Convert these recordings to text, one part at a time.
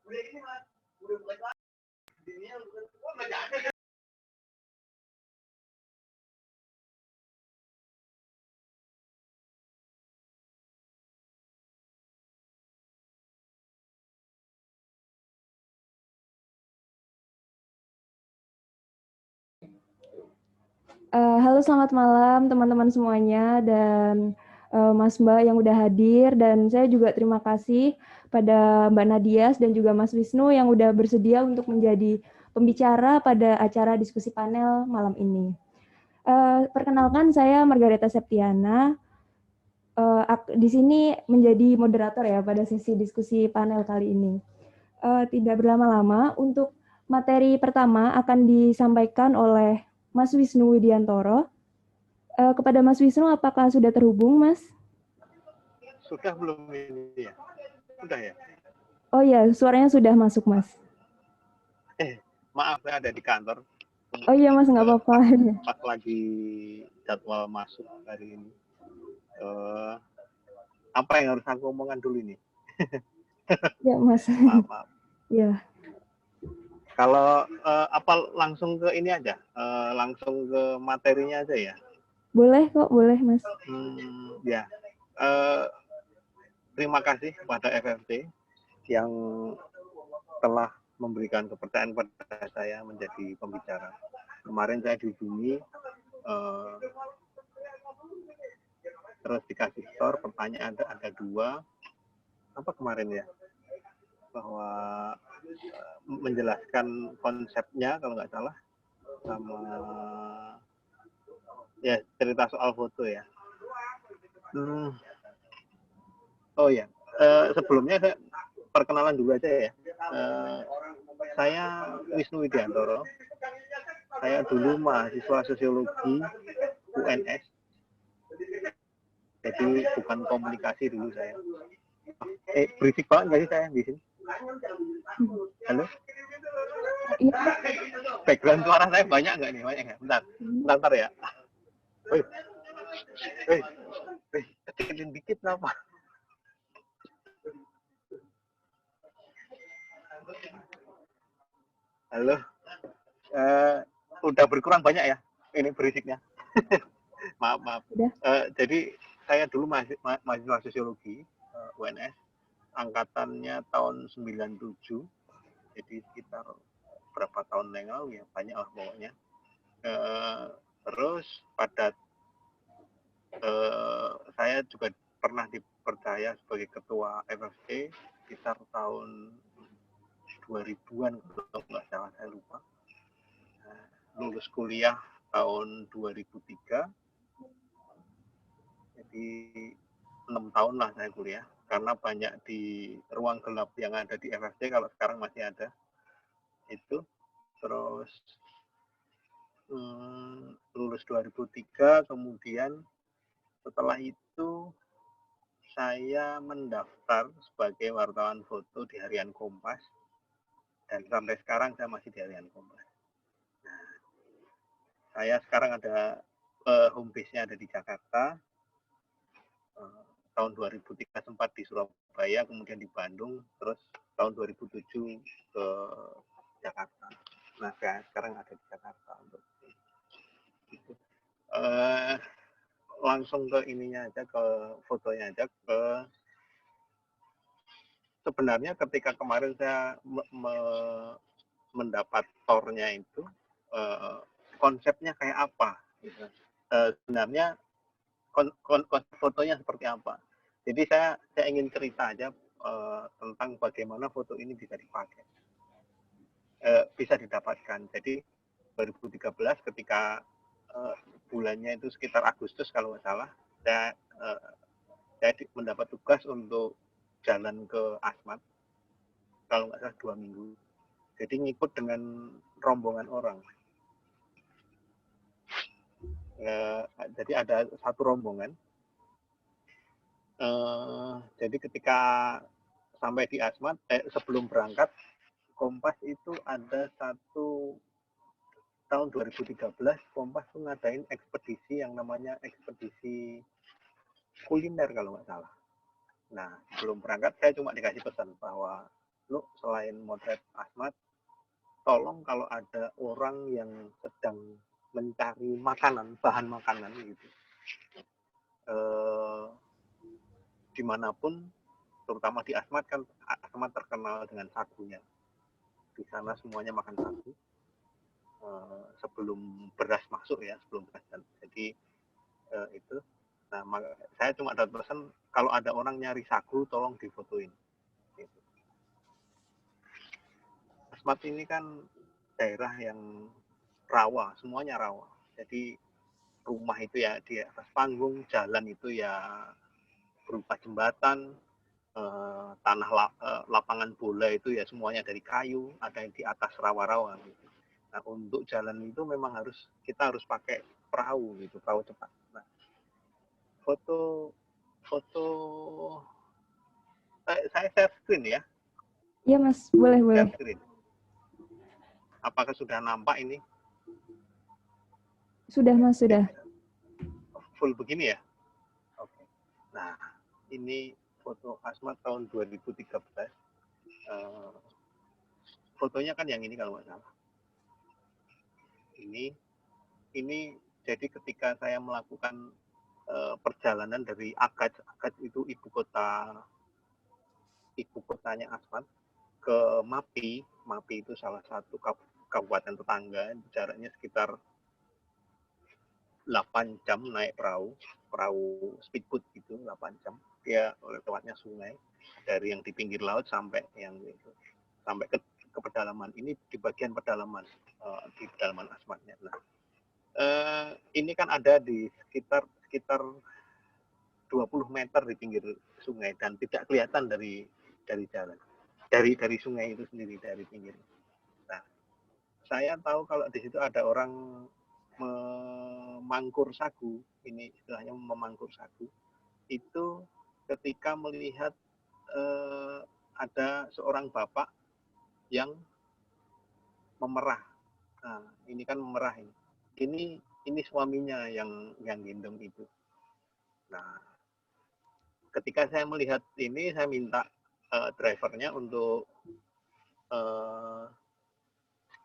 Halo, selamat malam teman-teman semuanya dan Mas Mbak yang udah hadir, dan saya juga terima kasih pada Mbak Nadias dan juga Mas Wisnu yang udah bersedia untuk menjadi pembicara pada acara diskusi panel malam ini. Perkenalkan, saya Margareta Septiana. Di sini menjadi moderator ya pada sesi diskusi panel kali ini. Tidak berlama-lama, untuk materi pertama akan disampaikan oleh Mas Wisnu Widiantoro. Kepada Mas Wisnu, apakah sudah terhubung, Mas? Sudah belum ini ya? Sudah ya? Oh ya, suaranya sudah masuk, Mas. Maaf, saya ada di kantor. Oh iya, Mas, nggak apa-apa. Pas lagi jadwal masuk hari ini. Apa yang harus aku omongkan dulu ini? Ya, Mas. Maaf. Ya. Kalau apa langsung ke ini aja? Langsung ke materinya aja ya? Boleh kok, boleh, Mas. Ya. Terima kasih kepada FFT yang telah memberikan kepercayaan pada saya menjadi pembicara. Kemarin saya dihubungi, terus dikasih store, pertanyaan ada 2. Apa kemarin ya? Bahwa menjelaskan konsepnya kalau nggak salah, sama ya cerita soal foto ya. Oh ya, sebelumnya saya perkenalan dulu aja ya. Saya Wisnu Widiantoro. Saya dulu mahasiswa sosiologi UNS. Jadi bukan komunikasi dulu saya. Berisik banget nggak sih saya di sini? Halo? Background suara saya banyak nggak nih? Banyak nggak? Bentar ya. Kecilin dikit kenapa? Halo? Udah berkurang banyak ya? Ini berisiknya. maaf. Jadi saya dulu mahasiswa sosiologi UNS, angkatannya tahun 97, jadi sekitar berapa tahun yang lalu ya, banyak lah pokoknya. Terus pada saya juga pernah dipercaya sebagai ketua FFT sekitar tahun 2000-an kalau nggak salah, saya lupa. Lulus kuliah tahun 2003, jadi 6 tahun lah saya kuliah, karena banyak di ruang gelap yang ada di FFT, kalau sekarang masih ada itu. Terus lulus 2003, kemudian setelah itu saya mendaftar sebagai wartawan foto di Harian Kompas, dan sampai sekarang saya masih di Harian Kompas. Nah, saya sekarang ada home base-nya ada di Jakarta. Tahun 2003 sempat di Surabaya, kemudian di Bandung, terus tahun 2007 ke Jakarta. Nah, saya sekarang ada di Jakarta untuk itu. Langsung ke ininya aja, ke fotonya aja. Sebenarnya ketika kemarin saya mendapat tornya itu, konsepnya kayak apa gitu. Sebenarnya konsep fotonya seperti apa. Jadi saya ingin cerita aja tentang bagaimana foto ini bisa dipakai, bisa didapatkan. Jadi 2013 ketika bulannya itu sekitar Agustus kalau nggak salah, saya mendapat tugas untuk jalan ke Asmat, kalau nggak salah 2 minggu. Jadi ngikut dengan rombongan orang. Jadi ada satu rombongan. Jadi ketika sampai di Asmat, sebelum berangkat, Kompas itu ada satu tahun 2013, Kompas tuh ngadain ekspedisi yang namanya ekspedisi kuliner kalau nggak salah. Nah, sebelum berangkat saya cuma dikasih pesan bahwa Wisnu selain motret Asmat, tolong kalau ada orang yang sedang mencari makanan, bahan makanan gitu, dimanapun, terutama di Asmat kan, Asmat terkenal dengan sagunya. Di sana semuanya makan sagu sebelum beras masuk ya, sebelum beras. Jadi itu. Nah, saya cuma dapat pesan kalau ada orang nyari sagu, tolong difotoin. Gitu. Asmat ini kan daerah yang rawa, semuanya rawa. Jadi rumah itu ya di atas panggung, jalan itu ya berupa jembatan, tanah lapangan bola itu ya semuanya dari kayu, ada yang di atas rawa-rawa. Gitu. Nah, untuk jalan itu memang kita harus pakai perahu gitu, perahu cepat. Nah, foto saya share screen ya. Iya Mas, boleh. Share screen. Apakah sudah nampak ini? Sudah Mas, sudah. Full begini ya? Oke. Nah, ini foto Asmat tahun 2013. Fotonya kan yang ini kalau nggak salah. Ini jadi ketika saya melakukan perjalanan dari Agats itu ibu kotanya Asmat, ke Mapi itu salah satu kabupaten tetangga, jaraknya sekitar 8 jam naik perahu speedboat gitu, 8 jam. Dia lewatnya sungai dari yang di pinggir laut sampai yang itu, sampai ke pedalaman. Ini di bagian pedalaman, di pedalaman Asmatnya. Nah, ini kan ada di sekitar 20 meter di pinggir sungai dan tidak kelihatan dari jalan, dari sungai itu sendiri, dari pinggir. Nah, saya tahu kalau di situ ada orang memangkur sagu, ini istilahnya memangkur sagu, itu ketika melihat ada seorang bapak yang memerah. Nah, ini kan memerah ini. Ini suaminya yang gendong itu. Nah, ketika saya melihat ini, saya minta drivernya untuk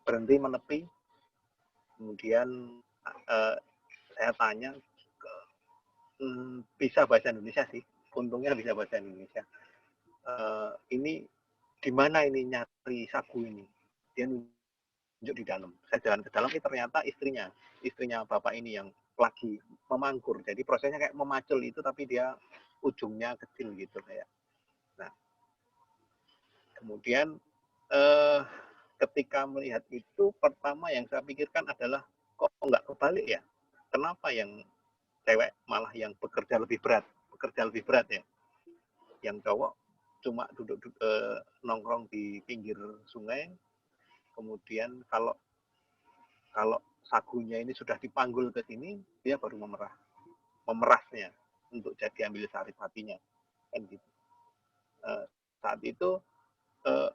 berhenti menepi. Kemudian saya tanya, bisa bahasa Indonesia sih, untungnya bisa bahasa Indonesia. Ini di mana ini nyari sagu ini? Dia nunjuk di dalam. Saya jalan ke dalam, ternyata istrinya bapak ini yang lagi memangkur. Jadi prosesnya kayak memacul itu, tapi dia ujungnya kecil gitu kayak. Nah, kemudian ketika melihat itu, pertama yang saya pikirkan adalah kok nggak kebalik ya? Kenapa yang cewek malah yang bekerja lebih berat ya? Yang cowok cuma duduk nongkrong di pinggir sungai. Kemudian kalau sagunya ini sudah dipanggul ke sini, dia baru memerasnya untuk jadi ambil saripatinya, kan gitu. Saat itu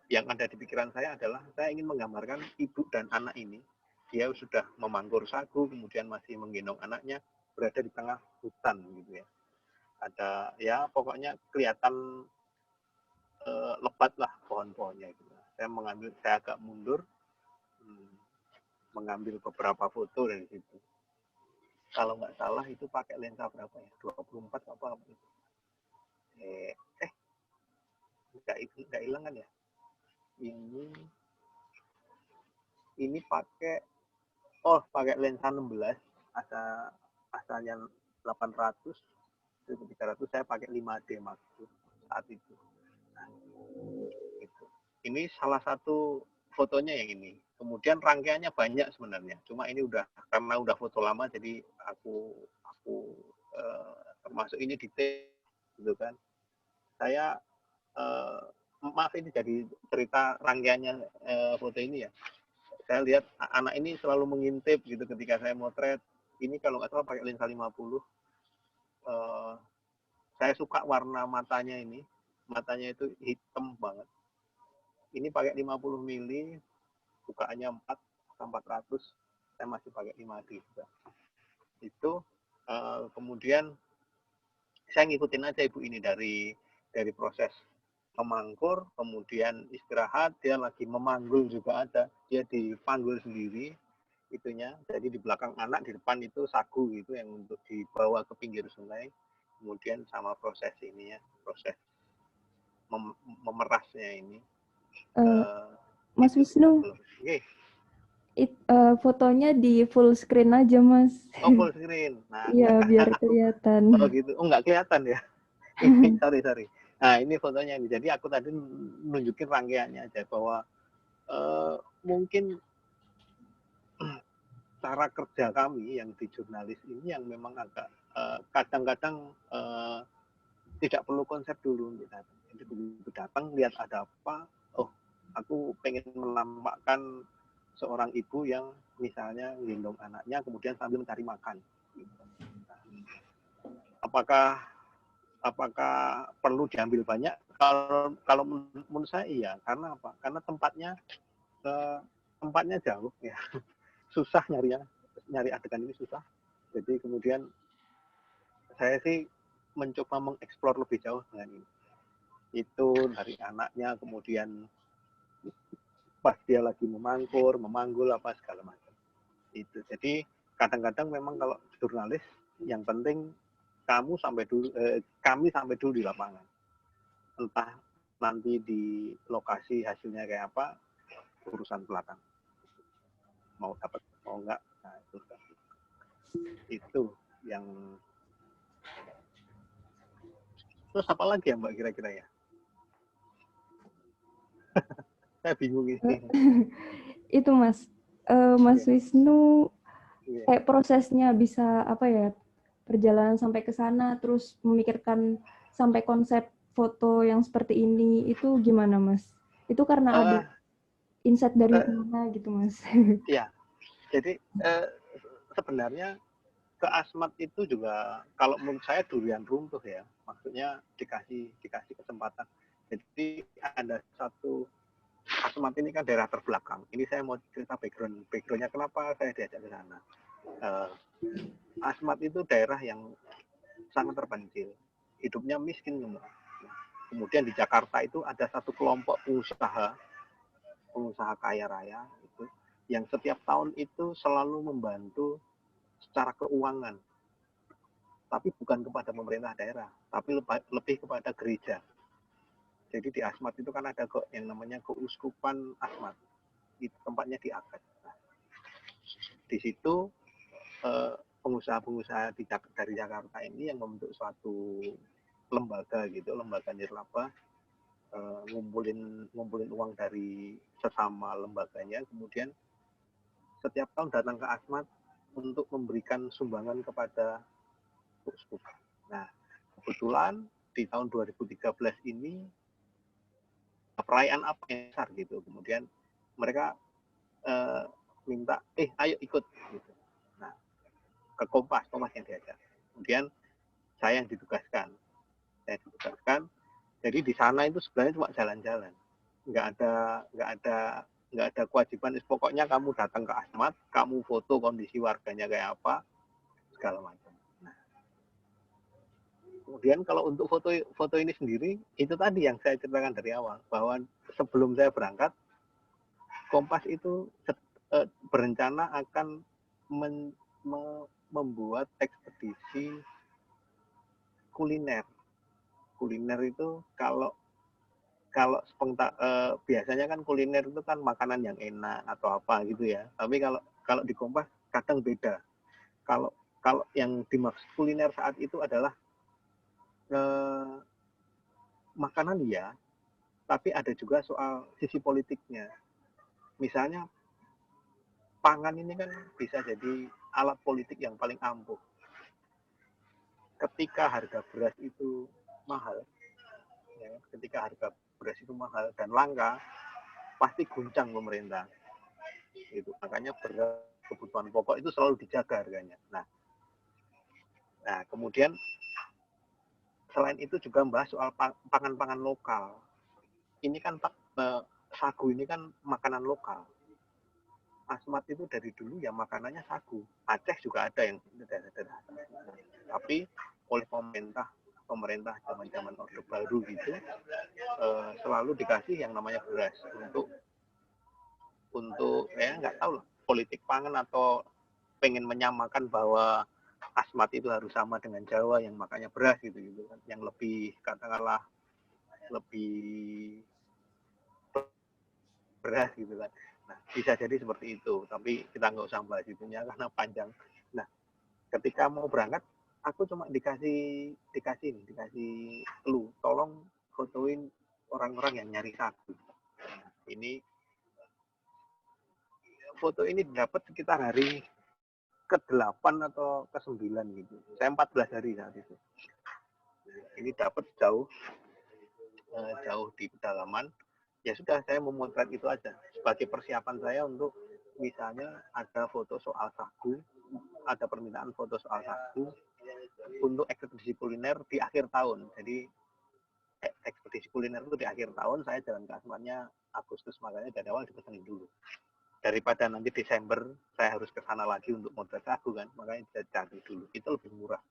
yang ada di pikiran saya adalah saya ingin menggambarkan ibu dan anak ini, dia sudah memangkur sagu, kemudian masih menggendong anaknya, berada di tengah hutan gitu ya. Ada ya pokoknya kelihatan lebat lah pohon-pohonnya gitu. Saya agak mundur, mengambil beberapa foto dari situ. Kalau nggak salah itu pakai lensa berapa ya? 24 apa itu? Nggak hilang kan ya? Ini pakai lensa 16, asalnya 800, 1300, saya pakai 5D Mark saat itu. Nah, itu. Ini salah satu fotonya yang ini. Kemudian rangkaiannya banyak sebenarnya. Cuma ini karena udah foto lama, jadi aku termasuk ini detail gitu kan. Saya maaf ini jadi cerita rangkaiannya foto ini ya. Saya lihat anak ini selalu mengintip gitu ketika saya motret. Ini kalau nggak salah pakai lensa 50. Saya suka warna matanya ini. Matanya itu hitam banget. Ini pakai 50 mili, bukaannya 400. Saya masih pakai 5D juga. Itu kemudian saya ngikutin aja ibu ini dari proses memangkur, kemudian istirahat, dia lagi memanggul juga ada, dia dipanggul sendiri itunya, jadi di belakang anak, di depan itu sagu gitu yang untuk dibawa ke pinggir sungai, kemudian sama proses ini ya, proses memerasnya ini. Eh, Mas Itu Wisnu, okay. fotonya di full screen aja, Mas. Oh, full screen. Nah, Iya, biar kelihatan. oh gitu. Oh, nggak kelihatan ya. sorry. Nah, ini fotonya ini. Jadi aku tadi nunjukin rangkaiannya aja bahwa mungkin cara kerja kami yang di jurnalis ini yang memang agak kadang-kadang tidak perlu konsep dulu untuk datang. Jadi begitu datang lihat ada apa, oh aku pengen menampakkan seorang ibu yang misalnya gendong anaknya kemudian sambil mencari makan. Apakah perlu diambil banyak? Kalau menurut saya iya, karena apa? Karena tempatnya jauh ya, susah nyari adegan ini susah. Jadi kemudian saya sih mencoba mengeksplor lebih jauh dengan ini. Itu dari anaknya, kemudian pas dia lagi memanggul apa segala macam. Itu. Jadi kadang-kadang memang kalau jurnalis yang penting kami sampai dulu di lapangan. Entah nanti di lokasi hasilnya kayak apa, urusan belakang. Mau dapat mau enggak, nah itu yang. Terus apa lagi ya Mbak kira-kira ya? Saya bingung ini. Itu Mas, Mas Yeah. Wisnu Yeah. kayak prosesnya bisa apa ya, perjalanan sampai ke sana, terus memikirkan sampai konsep foto yang seperti ini, itu gimana Mas? Itu karena ada insight dari mana gitu Mas? Ya, jadi sebenarnya ke Asmat itu juga kalau menurut saya durian runtuh ya, maksudnya dikasih kesempatan. Jadi ada satu, Asmat ini kan daerah terbelakang. Ini saya mau cerita backgroundnya kenapa saya diajak ke sana. Asmat itu daerah yang sangat terpencil, hidupnya miskin semua. Kemudian di Jakarta itu ada satu kelompok pengusaha kaya raya itu yang setiap tahun itu selalu membantu secara keuangan, tapi bukan kepada pemerintah daerah, tapi lebih kepada gereja. Jadi di Asmat itu kan ada yang namanya Keuskupan Asmat, itu tempatnya di Akad. Nah, di situ pengusaha-pengusaha dari Jakarta ini yang membentuk suatu lembaga gitu, lembaga nirlaba, ngumpulin uang dari sesama lembaganya, kemudian setiap tahun datang ke Asmat untuk memberikan sumbangan kepada keuskupan. Nah, kebetulan di tahun 2013 ini perayaan apa yang besar gitu, kemudian mereka minta ayo ikut gitu. Nah, ke Kompas yang diajak. Kemudian saya yang ditugaskan. Jadi di sana itu sebenarnya cuma jalan-jalan, nggak ada kewajiban. Pokoknya kamu datang ke Asmat, kamu foto kondisi warganya kayak apa, segala macam. Nah, kemudian kalau untuk foto ini sendiri, itu tadi yang saya ceritakan dari awal, bahwa sebelum saya berangkat, Kompas itu berencana akan membuat ekspedisi kuliner. Kuliner itu kalau biasanya kan kuliner itu kan makanan yang enak atau apa gitu ya. Tapi kalau di Kompas kadang beda. Kalau yang dimaksud kuliner saat itu adalah makanan ya, tapi ada juga soal sisi politiknya. Misalnya pangan ini kan bisa jadi alat politik yang paling ampuh. Ketika harga beras itu mahal, ya, dan langka, pasti guncang pemerintah. Itu makanya beras kebutuhan pokok itu selalu dijaga harganya. Nah, kemudian selain itu juga membahas soal pangan-pangan lokal. Ini kan sagu ini kan makanan lokal. Asmat itu dari dulu ya makanannya sagu. Aceh juga ada yang daerah-daerah. Tapi oleh pemerintah zaman-zaman Orde Baru gitu, selalu dikasih yang namanya beras untuk ya nggak tahu lah, politik pangan atau pengen menyamakan bahwa Asmat itu harus sama dengan Jawa yang makanya beras gitu kan, yang lebih katakanlah lebih beras gitu kan. Nah, bisa jadi seperti itu, tapi kita nggak usah bahas itunya karena panjang. Nah, ketika mau berangkat, aku cuma dikasih clue, tolong fotoin orang-orang yang nyari sagu. Nah, ini foto ini dapat sekitar hari ke-8 atau ke-9 gitu. Saya 14 hari saat itu. Nah, ini dapat jauh di pedalaman. Ya sudah, saya memotret itu aja sebagai persiapan saya untuk misalnya ada foto soal sagu, ada permintaan foto soal sagu untuk ekspedisi kuliner di akhir tahun. Jadi ekspedisi kuliner itu di akhir tahun, saya jalan ke Asmatnya Agustus, makanya dari awal dipesanin dulu. Daripada nanti Desember saya harus ke sana lagi untuk motret sagu kan, makanya saya cari dulu. Itu lebih murah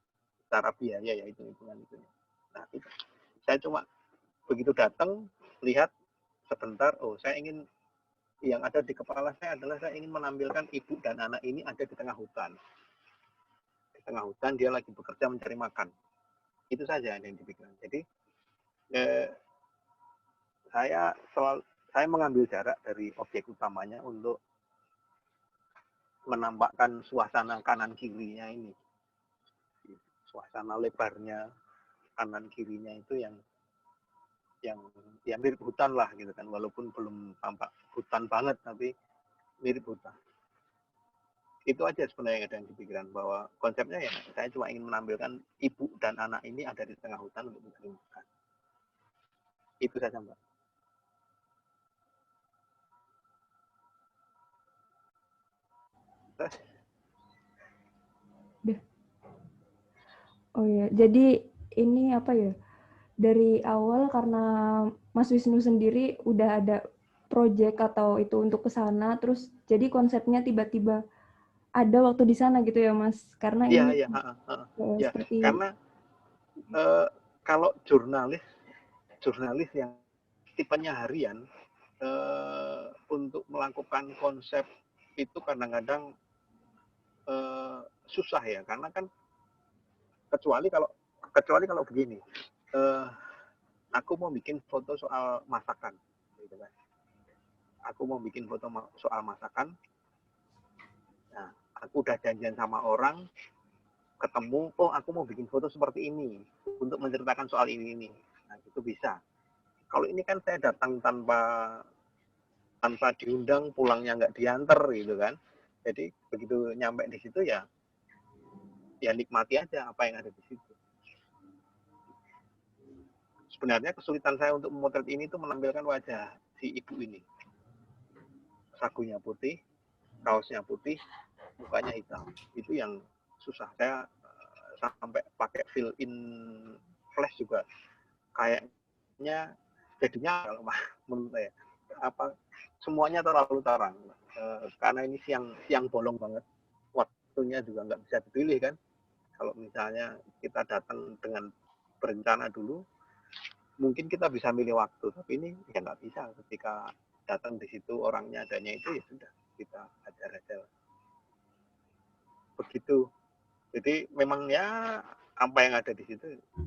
secara biaya ya, hitungan itu. Nah, itu. Saya cuma begitu datang lihat sebentar, oh saya ingin, yang ada di kepala saya adalah saya ingin menampilkan ibu dan anak ini ada di tengah hutan. Di tengah hutan dia lagi bekerja mencari makan. Itu saja yang dipikirkan. Jadi saya mengambil jarak dari objek utamanya untuk menampakkan suasana kanan kirinya ini. Suasana lebarnya kanan kirinya itu yang ya mirip hutan lah gitu kan, walaupun belum tampak hutan banget tapi mirip hutan. Itu aja sebenarnya yang ada di pikiran, bahwa konsepnya ya saya cuma ingin menampilkan ibu dan anak ini ada di tengah hutan untuk mencari makan. Itu saja, Mbak. Terus, Oh ya, jadi ini apa ya? Dari awal karena Mas Wisnu sendiri udah ada project atau itu untuk ke sana, terus jadi konsepnya tiba-tiba ada waktu di sana gitu ya, Mas? Karena iya, ini iya, ya, seperti karena kalau jurnalis yang tipenya harian untuk melakukan konsep itu kadang-kadang susah ya, karena kan kecuali kalau begini, aku mau bikin foto soal masakan, gitu kan. Aku mau bikin foto soal masakan. Nah, aku udah janjian sama orang, ketemu, oh aku mau bikin foto seperti ini untuk menceritakan soal ini. Nah, itu bisa. Kalau ini kan saya datang tanpa diundang, pulangnya nggak diantar gitu kan. Jadi begitu nyampe di situ ya nikmati aja apa yang ada di situ. Sebenarnya kesulitan saya untuk memotret ini tuh menampilkan wajah si ibu ini. Sagunya putih, kaosnya putih, mukanya hitam. Itu yang susah. Saya sampai pakai fill in flash juga kayaknya jadinya kalau menurut saya semuanya terlalu terang, karena ini siang bolong banget, waktunya juga nggak bisa dipilih kan. Kalau misalnya kita datang dengan berencana dulu, mungkin kita bisa milih waktu, tapi ini ya nggak bisa. Ketika datang di situ orangnya adanya itu, ya sudah kita ajar aja begitu. Jadi memang ya apa yang ada di situ oh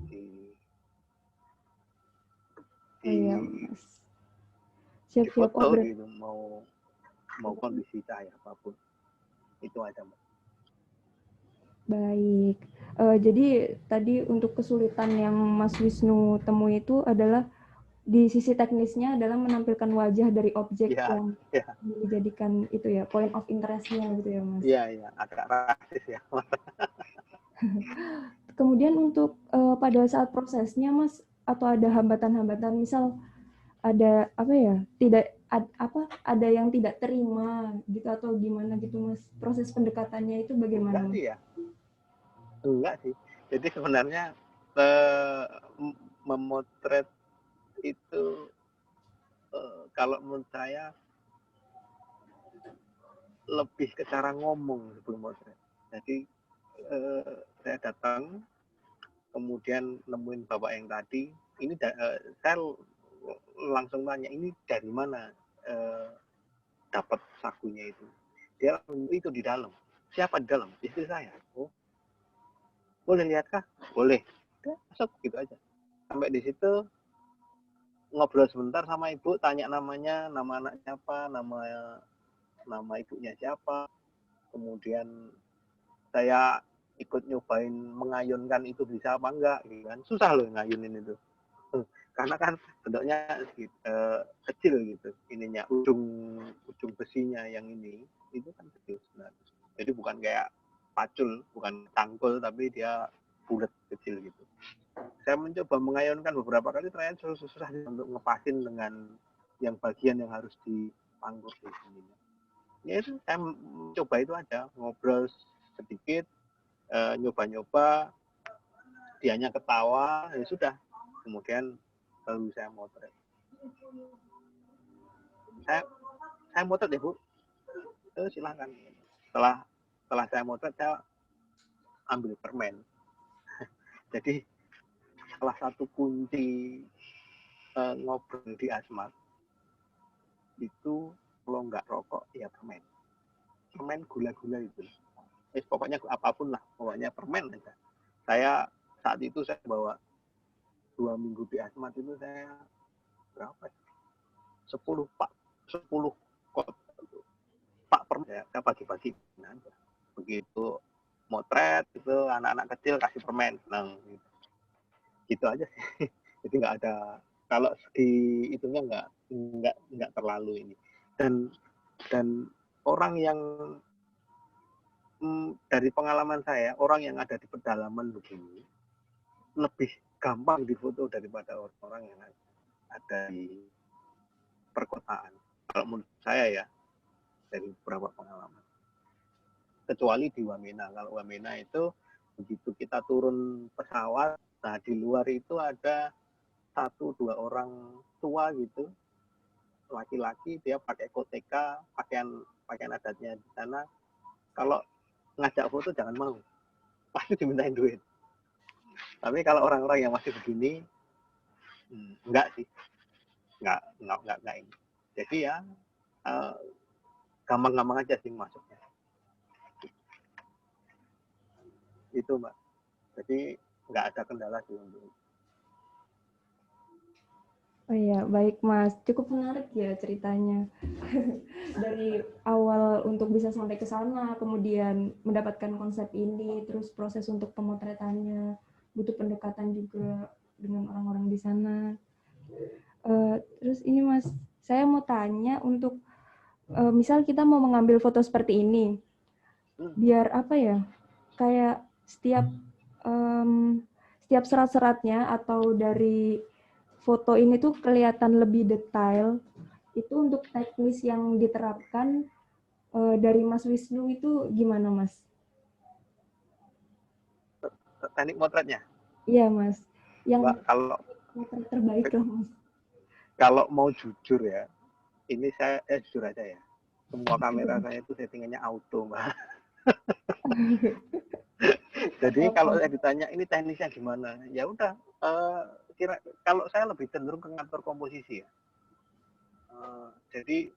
ya, Mas. di Siap-siap. Oh, foto berarti gitu, mau kondisi cahaya apapun, itu aja, Mbak. baik. Jadi tadi untuk kesulitan yang Mas Wisnu temui itu adalah di sisi teknisnya adalah menampilkan wajah dari objek Ya, yang ya, dijadikan itu ya point of interest-nya gitu ya, Mas. ya, ya, agak rasis ya. Kemudian untuk pada saat prosesnya, Mas, atau ada hambatan-hambatan, misal ada apa ya, tidak ada yang tidak terima gitu atau gimana gitu, Mas? Proses pendekatannya itu bagaimana, Enggak Mas? sih ya, enggak sih. Jadi sebenarnya eh, memotret itu kalau menurut saya lebih ke cara ngomong sebelum motret. Jadi saya datang, kemudian nemuin bapak yang tadi. Ini saya langsung tanya, ini dari mana dapat sakunya itu. Dia itu di dalam. Siapa di dalam? Istri saya. Oh, boleh lihat kah? Boleh. Udah, masuk gitu aja. Sampai di situ ngobrol sebentar sama ibu, tanya namanya, nama anak siapa, nama ibunya siapa. Kemudian saya ikut nyobain mengayunkan itu bisa apa enggak gitu kan. Susah loh ngayunin itu. Karena kan bentuknya kecil gitu ininya, ujung besinya yang ini itu kan kecil sebenarnya. Jadi bukan kayak pacul, bukan tangkul, tapi dia bulat kecil gitu. Saya mencoba mengayunkan beberapa kali, ternyata susah untuk ngepasin dengan yang bagian yang harus dipangkur di sini. Ya itu saya coba itu aja, ngobrol sedikit, nyoba-nyoba, dianya ketawa, ya sudah. Kemudian baru saya motret. Saya motret ya Bu, silakan. Setelah saya motret, saya ambil permen. Jadi salah satu kunci ngobrol di Asmat itu kalau nggak rokok ya permen gula-gula itu. Pokoknya apapun lah, pokoknya permen aja. Saya saat itu saya bawa 2 minggu di Asmat itu saya berapa? 10 kot pak permen ya, saya bagi-bagi aja. Begitu motret itu anak-anak kecil kasih permen, senang gitu aja sih. Jadi nggak ada, kalau di itunya nggak terlalu ini. Dan orang yang dari pengalaman saya, orang yang ada di pedalaman begini lebih gampang difoto daripada orang-orang yang ada di perkotaan. Kalau menurut saya ya, dari beberapa pengalaman. Kecuali di Wamena. Kalau Wamena itu begitu kita turun pesawat, nah di luar itu ada 1-2 orang tua gitu, laki-laki, dia pakai koteka, pakaian adatnya di sana. Kalau ngajak foto jangan mau, pasti dimintain duit. Tapi kalau orang-orang yang masih begini, enggak sih, enggak ini. Jadi ya gampang-gampang aja sih masuknya. Itu Mbak. Jadi nggak ada kendala sih untuk. Oh iya, baik Mas. Cukup menarik ya ceritanya. Dari awal untuk bisa sampai ke sana, kemudian mendapatkan konsep ini, terus proses untuk pemotretannya, butuh pendekatan juga dengan orang-orang di sana. Terus ini Mas, saya mau tanya untuk misal kita mau mengambil foto seperti ini, biar apa ya, kayak setiap serat-seratnya atau dari foto ini tuh kelihatan lebih detail, itu untuk teknis yang diterapkan dari Mas Wisnu itu gimana Mas? Teknik motretnya? Iya Mas, yang Mbak, kalau motret terbaik lah Mas. Kalau mau jujur ya, ini saya jujur aja ya, semua kamera saya itu settingannya auto Mbak. Jadi kalau saya ditanya ini teknisnya gimana, ya udah kalau saya lebih cenderung ke ngatur komposisi ya. Jadi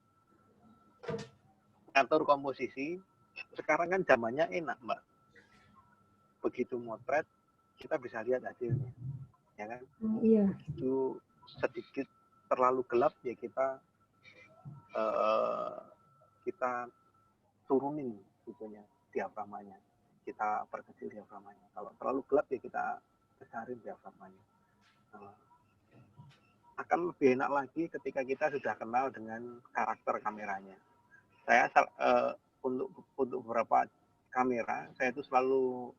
ngatur komposisi, sekarang kan zamannya enak Mbak. Begitu motret kita bisa lihat hasilnya, ya kan? Iya. Begitu sedikit terlalu gelap ya kita turunin itunya, diaframanya, kita perkecil diaframanya. Kalau terlalu gelap ya kita besarin diaframanya. Akan lebih enak lagi ketika kita sudah kenal dengan karakter kameranya. Saya untuk beberapa kamera saya itu selalu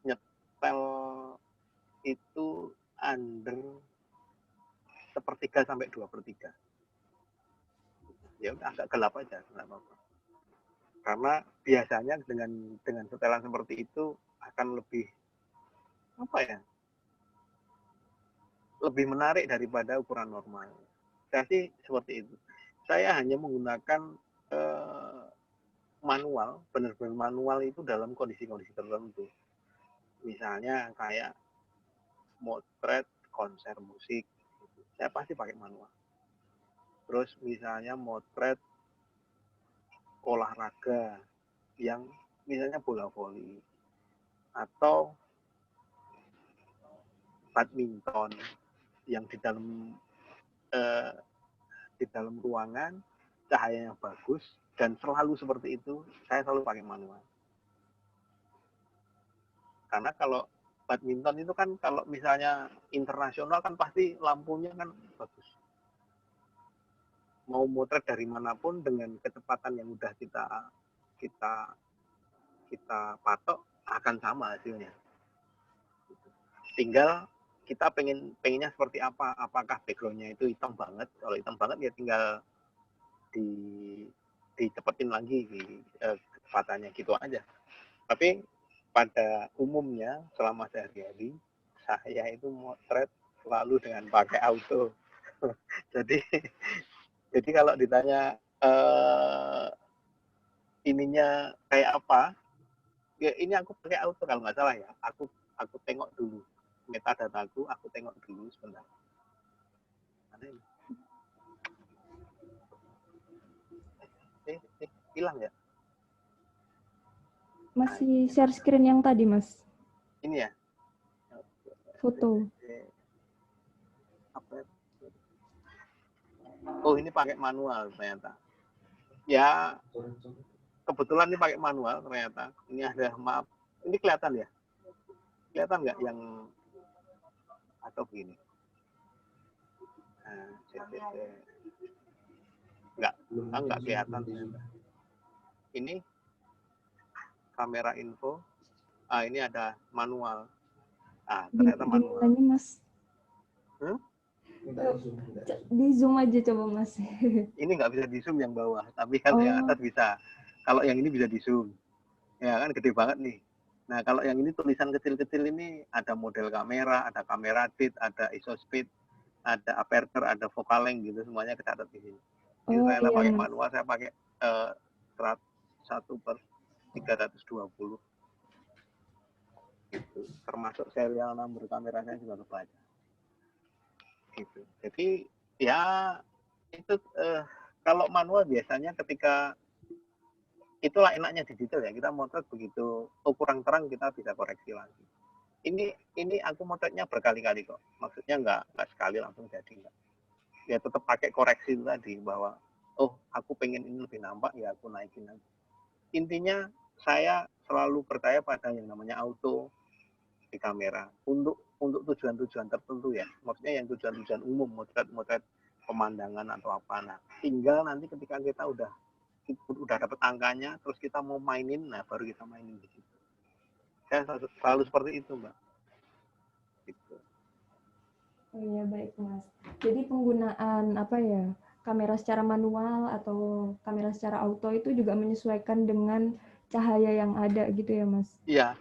nyetel itu under 1/3 sampai 2/3. Ya udah agak gelap aja, nggak apa-apa. Karena biasanya dengan setelan seperti itu akan lebih apa ya? Lebih menarik daripada ukuran normal. Saya sih seperti itu. Saya hanya menggunakan manual, benar-benar manual itu dalam kondisi-kondisi tertentu. Misalnya kayak motret konser musik. saya pasti pakai manual. Terus misalnya motret olahraga yang misalnya bola voli atau badminton yang eh, di dalam ruangan cahaya yang bagus dan selalu seperti itu, saya selalu pakai manual. Karena kalau badminton itu kan kalau misalnya internasional kan pasti lampunya kan bagus. Mau motret dari manapun dengan kecepatan yang udah kita kita patok akan sama hasilnya. Tinggal kita pengennya seperti apa, apakah backgroundnya itu hitam banget, kalau hitam banget ya tinggal di dicepetin lagi kecepatannya gitu aja. Tapi pada umumnya selama sehari-hari saya itu motret selalu dengan pakai auto. jadi jadi kalau ditanya ininya kayak apa, ya ini aku pakai auto kalau nggak salah ya. Aku tengok dulu metadataku, aku tengok dulu sebentar. Ada ini? Hilang ya? Masih share screen yang tadi, Mas. Ini ya? Foto. Oh, ini pakai manual ternyata. Ya, kebetulan ini pakai manual ternyata. Ini ada maaf. Ini kelihatan ya? Kelihatan nggak yang atau begini? Nah, nggak kelihatan ternyata. Ini kamera info. Ini ada manual. Ternyata manual. Gimana, Mas? Hmm? Di zoom aja coba, Mas. Ini nggak bisa di zoom yang bawah, tapi kalau yang atas bisa. Kalau yang ini bisa di zoom. Ya kan gede banget nih. Nah, kalau yang ini tulisan kecil-kecil ini ada model kamera, ada kamera dit, ada ISO speed, ada aperture, ada focal length gitu, semuanya kecatat di sini. Jadi saya iya, pakai Mas. manual, saya pakai 1/320 gitu. Termasuk serial number kamera saya juga kebaca. Gitu. Jadi ya itu kalau manual biasanya ketika itulah enaknya digital ya, kita motret begitu kurang terang kita bisa koreksi lagi. Ini aku motretnya berkali-kali kok, maksudnya nggak sekali langsung jadi, enggak. Ya tetap pakai koreksi tadi bahwa aku pengen ini lebih nampak, ya aku naikin aja. Intinya saya selalu percaya pada yang namanya auto di kamera untuk tujuan-tujuan tertentu ya, maksudnya yang tujuan-tujuan umum, motret pemandangan atau apa. Nah, tinggal nanti ketika kita udah dapat angkanya, terus kita mau mainin, nah baru kita mainin di situ. Saya selalu seperti itu, Mbak. Gitu. Oh iya, baik, Mas. Jadi penggunaan kamera secara manual atau kamera secara auto itu juga menyesuaikan dengan cahaya yang ada gitu ya, Mas? Iya.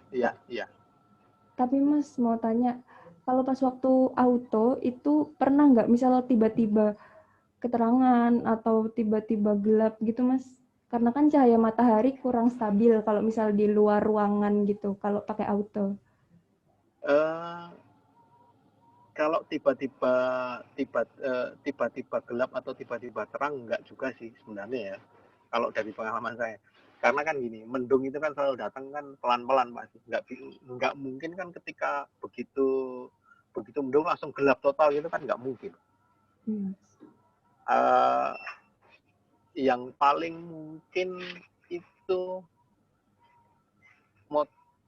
Tapi Mas mau tanya, kalau pas waktu auto itu pernah nggak misalnya tiba-tiba keterangan atau tiba-tiba gelap gitu, Mas? Karena kan cahaya matahari kurang stabil kalau misal di luar ruangan gitu, kalau pakai auto. Kalau tiba-tiba gelap atau tiba-tiba terang enggak juga sih sebenarnya ya. Kalau dari pengalaman saya. Karena kan gini, mendung itu kan selalu datang kan pelan-pelan pasti. Enggak mungkin kan ketika begitu mendung langsung gelap total gitu kan enggak mungkin. Uh, yang paling mungkin itu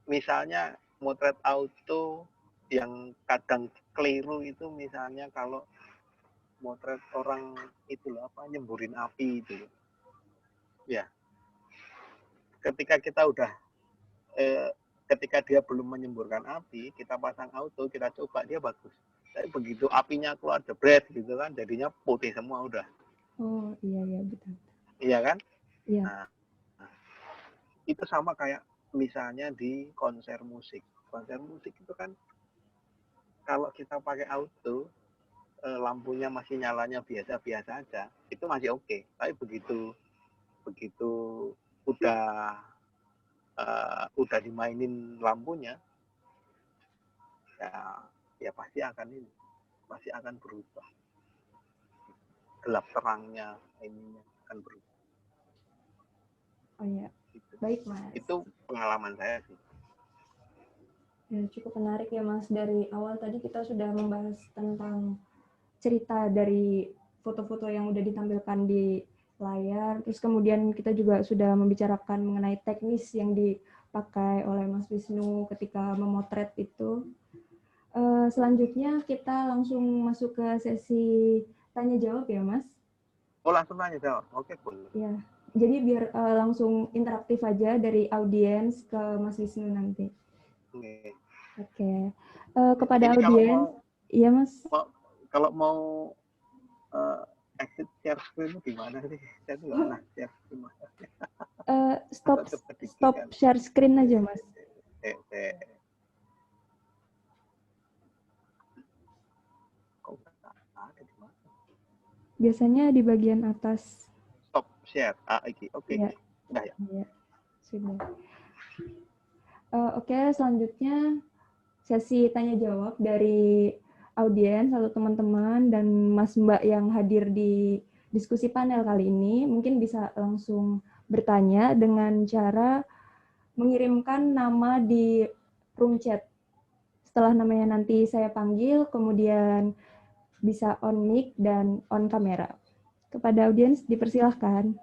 misalnya motret auto yang kadang keliru itu misalnya kalau motret orang itu loh apa nyemburin api itu loh. Ya, ketika kita udah ketika dia belum menyemburkan api, kita pasang auto, kita coba dia bagus. Tapi begitu apinya keluar jebret gitu kan, jadinya putih semua udah. Oh iya betul. Iya kan? Iya. Nah, itu sama kayak misalnya di konser musik. Konser musik itu kan kalau kita pakai auto, lampunya masih nyalanya biasa-biasa aja, itu masih oke. Tapi begitu udah dimainin lampunya, ya pasti akan berubah. gelap terangnya ininya akan berubah. Oh iya, Gitu. baik Mas. Itu pengalaman saya sih. Ya, cukup menarik ya Mas. Dari awal tadi kita sudah membahas tentang cerita dari foto-foto yang udah ditampilkan di layar. Terus kemudian kita juga sudah membicarakan mengenai teknis yang dipakai oleh Mas Wisnu ketika memotret itu. Selanjutnya kita langsung masuk ke sesi tanya jawab ya Mas. Oh, langsung tanya jawab. Oke, boleh. Ya. Jadi biar langsung interaktif aja dari audiens ke Mas Wisnu nanti. Oke. Oke. Kepada Ini audiens, iya Mas. Kalau mau exit share screen itu gimana sih? Saya tuh nggak pernah share screen. Stop share screen aja Mas. Biasanya di bagian atas. Stop share. Oke. Ya. Udah ya. Ya. Sudah. Oke, selanjutnya sesi tanya jawab dari audiens atau teman-teman dan Mas Mbak yang hadir di diskusi panel kali ini mungkin bisa langsung bertanya dengan cara mengirimkan nama di room chat. Setelah namanya nanti saya panggil, kemudian bisa on mic dan on kamera. Kepada audiens dipersilahkan.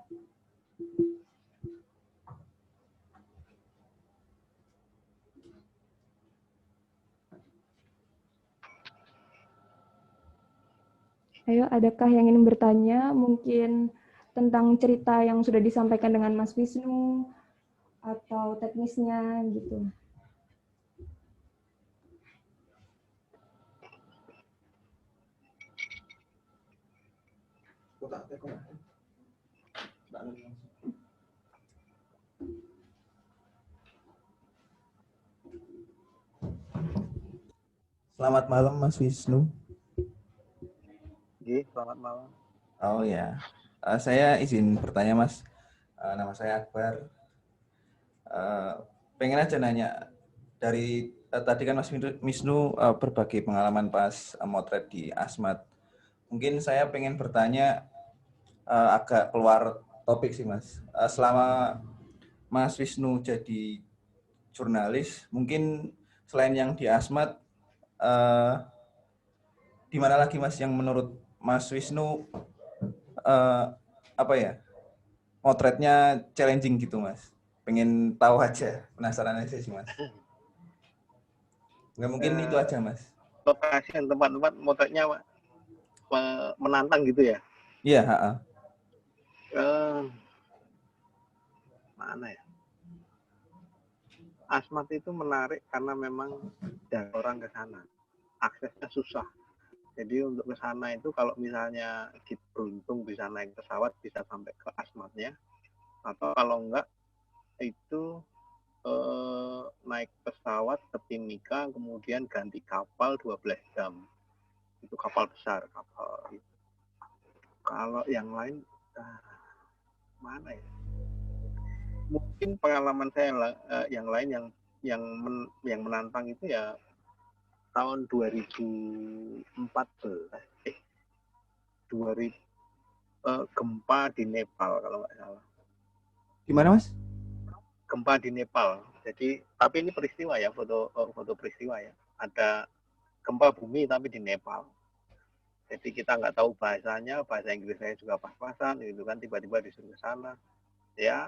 Ayo, adakah yang ingin bertanya mungkin tentang cerita yang sudah disampaikan dengan Mas Wisnu atau teknisnya gitu? Selamat malam Mas Wisnu. Selamat malam. Oh ya, saya izin bertanya Mas. Nama saya Akbar. Pengen aja nanya dari tadi kan Mas Wisnu berbagi pengalaman pas motret di Asmat. Mungkin saya pengen bertanya agak keluar topik sih Mas. Selama Mas Wisnu jadi jurnalis, mungkin selain yang di Asmat, di mana lagi Mas yang menurut Mas Wisnu motretnya challenging gitu Mas? Pengen tahu aja, penasaran aja sih Mas. Nggak mungkin itu aja Mas. Lokasi dan tempat-tempat motretnya menantang gitu ya? Iya. Mana ya? Asmat itu menarik karena memang dari orang ke sana aksesnya susah. Jadi untuk ke sana itu kalau misalnya kita beruntung bisa naik pesawat bisa sampai ke Asmatnya, atau kalau enggak itu naik pesawat ke Timika kemudian ganti kapal 12 jam. Itu kapal besar, kapal itu. Kalau yang lain mana ya? Mungkin pengalaman saya yang lain yang menantang itu ya tahun 2014 gempa di Nepal kalau nggak salah. Gimana Mas? Gempa di Nepal. Jadi tapi ini peristiwa ya, foto peristiwa ya. Ada gempa bumi tapi di Nepal. Jadi kita nggak tahu bahasanya, bahasa Inggris saya juga pas-pasan gitu kan, tiba-tiba disuruh ke sana. Ya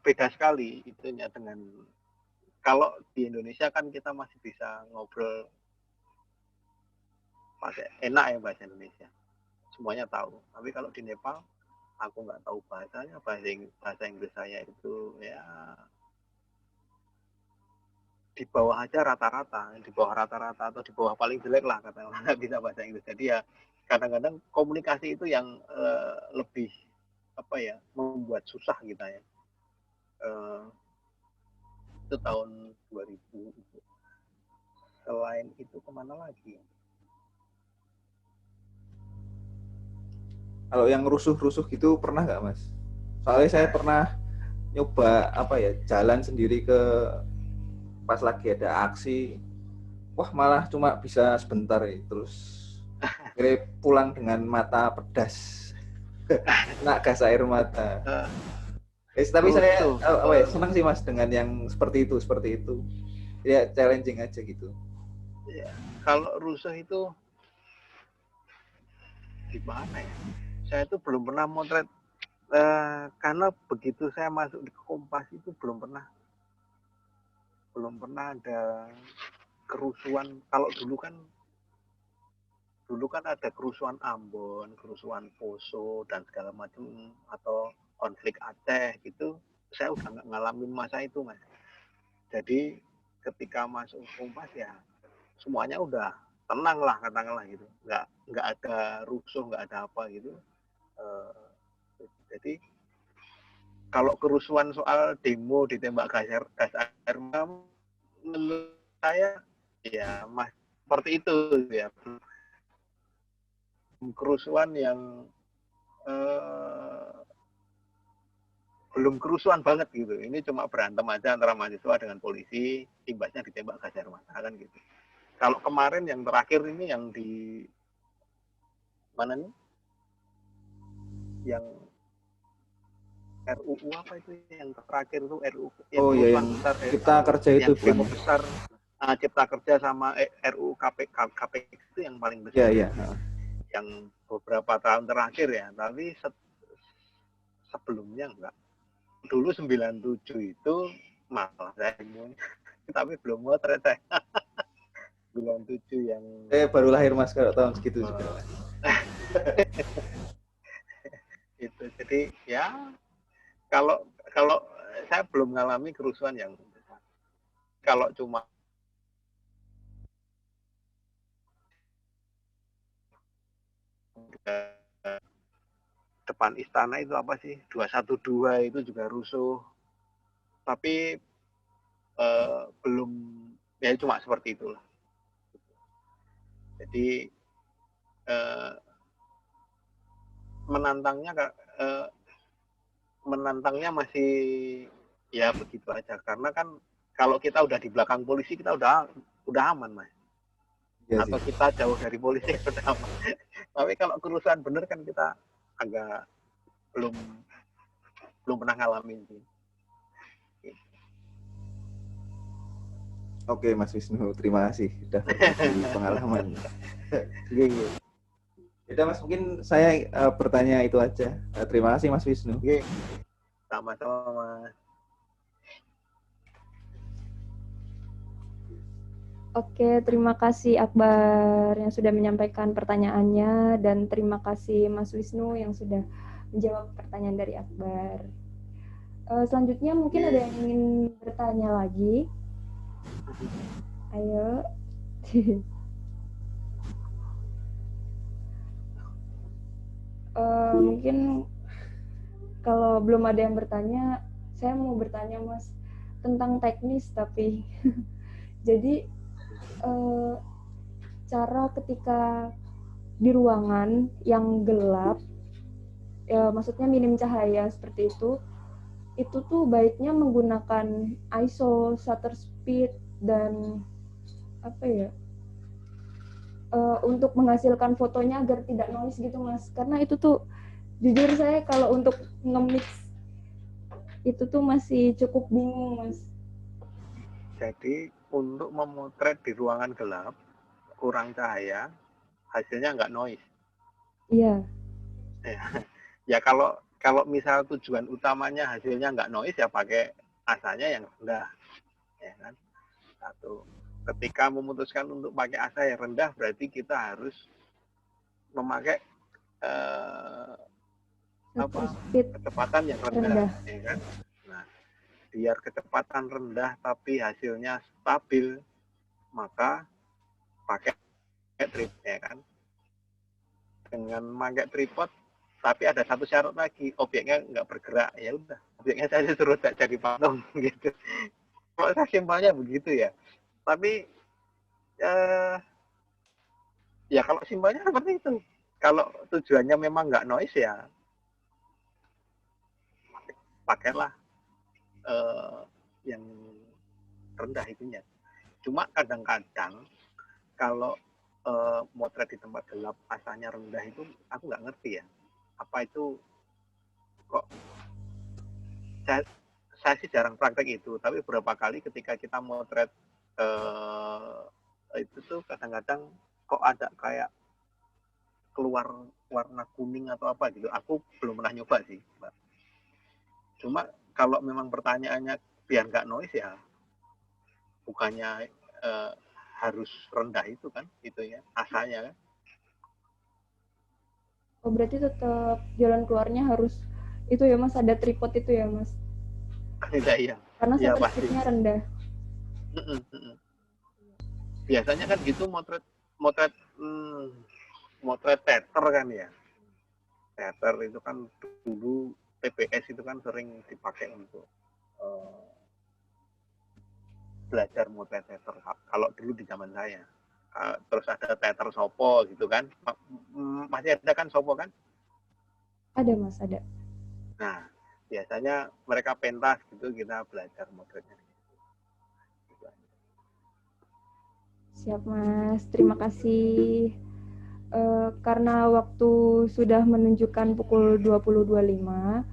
beda sekali itunya dengan kalau di Indonesia kan kita masih bisa ngobrol masih enak ya bahasa Indonesia, semuanya tahu. Tapi kalau di Nepal aku nggak tahu bahasanya, bahasa Inggris saya itu ya di bawah aja rata-rata, di bawah rata-rata atau di bawah paling jelek lah kata orang, nggak bisa bahasa Inggris. Jadi ya kadang-kadang komunikasi itu yang lebih membuat susah kita ya. Itu tahun 2000. Selain itu kemana lagi? Kalau yang rusuh-rusuh gitu pernah nggak Mas? Soalnya saya pernah nyoba jalan sendiri ke pas lagi ada aksi, wah malah cuma bisa sebentar ya, terus Kira pulang dengan mata pedas. Nak gas air mata. Tapi saya senang sih Mas dengan yang seperti itu. Ya challenging aja gitu. Ya, kalau rusuh itu gimana ya? Saya itu belum pernah motret karena begitu saya masuk di Kompas itu belum pernah ada kerusuhan. Kalau dulu kan ada kerusuhan Ambon, kerusuhan Poso dan segala macam, atau konflik Aceh gitu. Saya udah nggak ngalamin masa itu, Mas. Jadi ketika masuk Kompas ya semuanya udah tenang lah, katakanlah gitu. Nggak ada rusuh, nggak ada apa gitu. Jadi kalau kerusuhan soal demo ditembak gas air mata, menurut saya ya Mas seperti itu ya, kerusuhan yang eh, belum kerusuhan banget gitu. Ini cuma berantem aja antara mahasiswa dengan polisi, imbasnya ditembak gas air mata kan gitu. Kalau kemarin yang terakhir ini yang di mana nih? Yang RUU apa itu yang terakhir itu RUU yang kerusuhan besar, Cipta Kerja itu yang demo besar, Cipta Kerja sama RUU KPK itu yang paling besar. Iya. Yang beberapa tahun terakhir ya, tapi sebelumnya enggak. Dulu 97 itu malah saya tapi belum motret saya. 97 yang baru lahir Mas kalau tahun segitu juga. Itu jadi ya kalau saya belum mengalami kerusuhan yang besar. Kalau cuma depan istana itu apa sih 212 itu juga rusuh, tapi belum, ya cuma seperti itulah. Jadi menantangnya masih ya begitu aja, karena kan kalau kita udah di belakang polisi kita udah aman, Mas. Ya, atau kita jauh dari polisi udah aman. Tapi kalau kerusuhan bener kan kita agak belum pernah ngalamin sih. Oke Mas Wisnu, terima kasih sudah berbagi pengalaman. Udah Mas, mungkin saya bertanya itu aja. Terima kasih Mas Wisnu. Sama-sama Mas. Oke, terima kasih Akbar yang sudah menyampaikan pertanyaannya, dan terima kasih Mas Wisnu yang sudah menjawab pertanyaan dari Akbar. Selanjutnya mungkin ada yang ingin bertanya lagi. Ayo. Mungkin kalau belum ada yang bertanya, saya mau bertanya Mas tentang teknis tapi jadi cara ketika di ruangan yang gelap, ya maksudnya minim cahaya seperti itu tuh baiknya menggunakan ISO, shutter speed, dan apa ya, untuk menghasilkan fotonya agar tidak noise gitu Mas, karena itu tuh jujur saya kalau untuk nge-mix itu tuh masih cukup bingung Mas. Jadi untuk memotret di ruangan gelap kurang cahaya, hasilnya nggak noise. Iya. Ya kalau misal tujuan utamanya hasilnya nggak noise, ya pakai asanya yang rendah, ya kan. Satu. Ketika memutuskan untuk pakai asa yang rendah, berarti kita harus memakai kecepatan yang rendah. Ya kan? Nah, biar kecepatan rendah tapi hasilnya stabil, maka pakai tripod, ya kan. Dengan pakai tripod, tapi ada satu syarat lagi, objeknya nggak bergerak. Ya udah, objeknya saya suruh jadi patung gitu. Kalau saya simpelnya begitu ya. Tapi ya kalau simpelnya seperti itu. Kalau tujuannya memang nggak noise, ya pakailah yang rendah itunya. Cuma kadang-kadang kalau motret di tempat gelap asanya rendah itu aku nggak ngerti ya. Apa itu kok saya, saya sih jarang praktek itu, tapi beberapa kali ketika kita motret itu tuh kadang-kadang kok ada kayak keluar warna kuning atau apa gitu. Aku belum pernah nyoba sih, Mbak. Cuma kalau memang pertanyaannya biar nggak noise ya, bukannya harus rendah itu kan, itu ya, asanya kan. Oh, berarti tetap jalan keluarnya harus itu ya Mas, ada tripod itu ya Mas? Tidak, iya. Karena Iya shutter pasti. speed-nya rendah. Biasanya kan gitu motret motret motret teter kan ya. Teter itu kan dulu TPS itu kan sering dipakai untuk belajar motret teter. Kalau dulu di zaman saya. Terus ada teter sopo gitu kan. Masih ada kan sopo kan? Ada Mas, ada. Nah, biasanya mereka pentas gitu, kita belajar motretnya. Siap Mas, terima kasih. Karena waktu sudah menunjukkan pukul 20.25,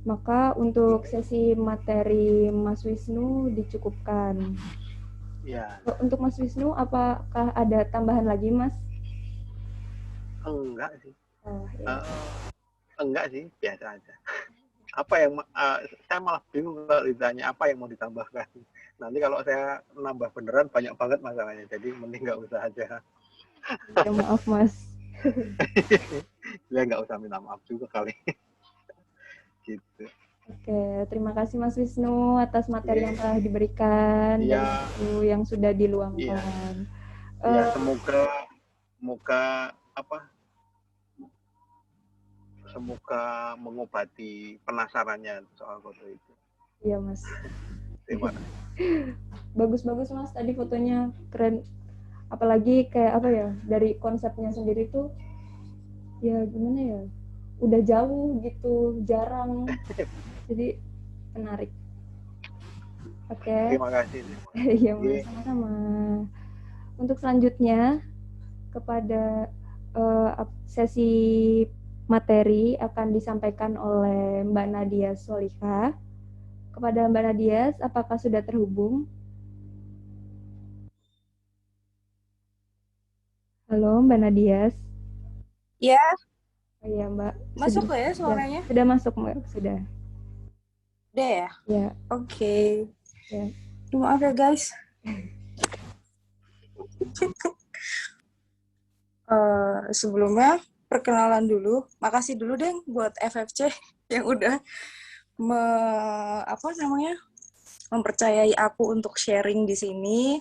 maka untuk sesi materi Mas Wisnu dicukupkan. Ya. Untuk Mas Wisnu, apakah ada tambahan lagi Mas? Enggak sih. Oh, ya. Enggak sih, biasa aja. Apa yang saya malah bingung kalau ditanya apa yang mau ditambahkan. Nanti kalau saya nambah beneran banyak banget masalahnya, jadi mending nggak usah aja. Ya maaf Mas. Ya nggak usah minta maaf juga kali. Gitu. Oke, terima kasih Mas Wisnu atas materi yang telah diberikan dan waktu yang sudah diluangkan. Ya, semoga semoga mengobati penasarannya soal foto itu. Iya Mas. Terima kasih. Bagus-bagus Mas, tadi fotonya keren. Apalagi kayak apa ya, dari konsepnya sendiri tuh ya gimana ya, udah jauh gitu, jarang, jadi menarik. Oke. Terima kasih. Iya Mas, sama-sama. Untuk selanjutnya kepada sesi materi akan disampaikan oleh Mbak Nadia Solika. Kepada Mbak Nadia, apakah sudah terhubung? Halo Mbak Nadia. Ya. Oh iya Mbak. Masuk ya suaranya? Sudah masuk Mbak, sudah. Udah ya? Ya. Oke. Ya. Maaf ya guys. Sebelumnya perkenalan dulu. Makasih dulu deh buat FFC yang udah mempercayai aku untuk sharing di sini.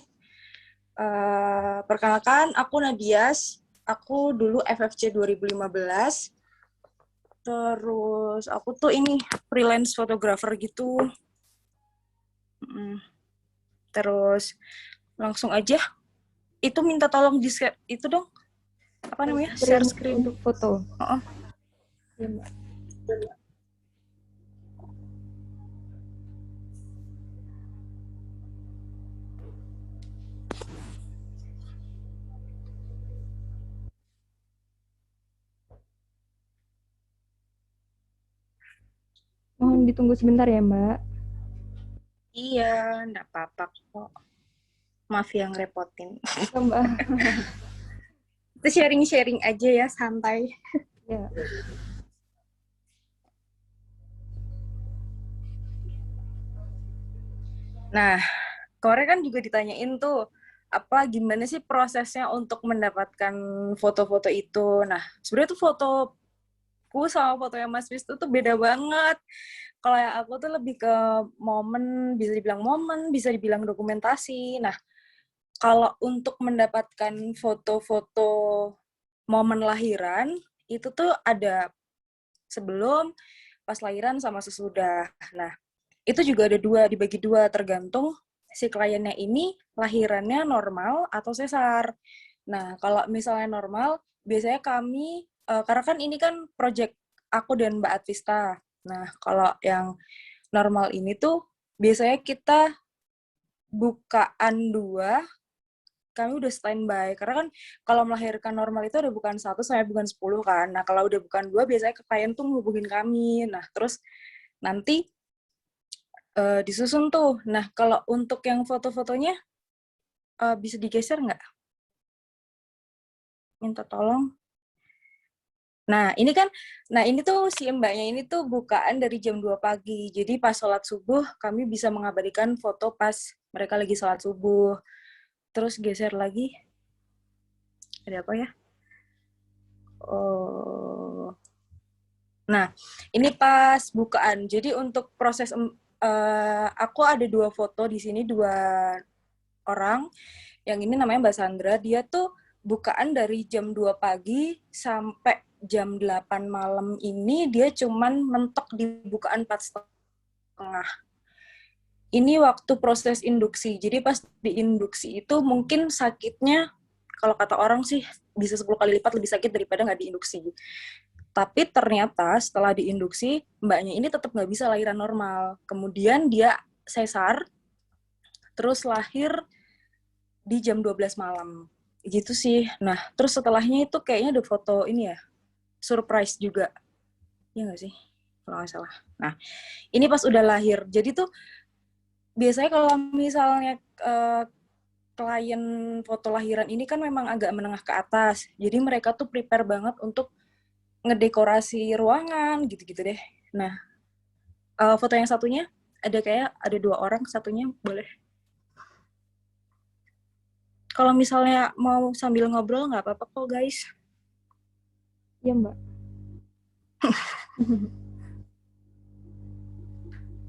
Perkenalkan, aku Nadias. Aku dulu FFC 2015. Terus aku tuh ini freelance photographer gitu. Terus langsung aja. Itu minta tolong di share itu dong. Apa namanya? Share screen untuk foto. Ya, Mbak. Mohon ditunggu sebentar ya, Mbak. Iya, enggak apa-apa kok. Maaf yang repotin. Mbak. Itu sharing-sharing aja ya, santai. Ya. Nah, kemarin kan juga ditanyain tuh, gimana sih prosesnya untuk mendapatkan foto-foto itu. Nah, sebenarnya tuh fotoku sama foto yang Mas Wisnu tuh beda banget. Kalau yang aku tuh lebih ke momen, bisa dibilang dokumentasi. Nah, kalau untuk mendapatkan foto-foto momen lahiran, itu tuh ada sebelum, pas lahiran, sama sesudah. Nah, itu juga ada dibagi dua, tergantung si kliennya ini lahirannya normal atau sesar. Nah, kalau misalnya normal, biasanya kami, karena kan ini kan project aku dan Mbak Advista. Nah, kalau yang normal ini tuh biasanya kita bukaan 2, kami udah standby. Karena kan kalau melahirkan normal itu udah bukan 1 sampai bukan 10 kan. Nah, kalau udah bukan 2, biasanya klien tuh ngehubungin kami. Nah, terus nanti disusun tuh. Nah, kalau untuk yang foto-fotonya bisa digeser nggak? Minta tolong. Nah, ini tuh si mbaknya ini tuh bukaan dari jam 2 pagi. Jadi pas sholat subuh, kami bisa mengabadikan foto pas mereka lagi sholat subuh. Terus geser lagi. Ada apa ya? Oh. Nah, ini pas bukaan. Jadi untuk proses, aku ada 2 foto di sini, 2 orang. Yang ini namanya Mbak Sandra. Dia tuh bukaan dari jam 2 pagi sampai jam 8 malam ini dia cuman mentok di bukaan 4,5. Ini waktu proses induksi. Jadi pas diinduksi itu mungkin sakitnya, kalau kata orang sih bisa 10 kali lipat lebih sakit daripada nggak diinduksi. Tapi ternyata setelah diinduksi, mbaknya ini tetap nggak bisa lahiran normal. Kemudian dia sesar, terus lahir di jam 12 malam. Gitu sih. Nah, terus setelahnya itu kayaknya ada foto ini ya, surprise juga. Iya nggak sih? Kalau nggak salah. Nah, ini pas udah lahir. Jadi tuh, biasanya kalau misalnya klien foto lahiran ini kan memang agak menengah ke atas. Jadi mereka tuh prepare banget untuk ngedekorasi ruangan, gitu-gitu deh. Nah, foto yang satunya, ada 2 orang, satunya boleh. Kalau misalnya mau sambil ngobrol, nggak apa-apa kok, guys. Iya, Mbak.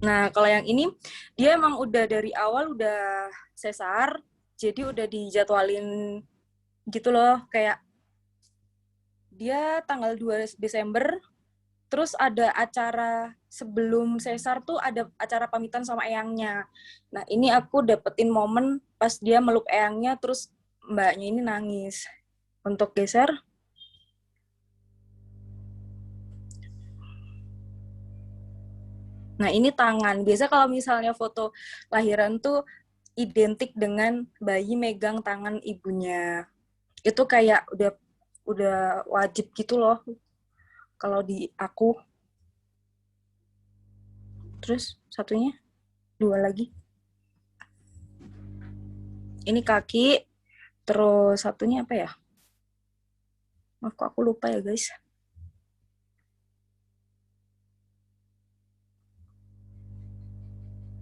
Nah, kalau yang ini, dia emang udah dari awal udah sesar, jadi udah dijadwalin gitu loh, kayak dia tanggal 2 Desember, terus ada acara sebelum sesar tuh ada acara pamitan sama eyangnya. Nah, ini aku dapetin momen pas dia meluk eyangnya, terus mbaknya ini nangis. Untuk geser. Nah, ini tangan. Biasa kalau misalnya foto lahiran tuh identik dengan bayi megang tangan ibunya. Itu kayak udah wajib gitu loh kalau di aku. Terus satunya 2 lagi. Ini kaki, terus satunya apa ya? Aku lupa ya, guys.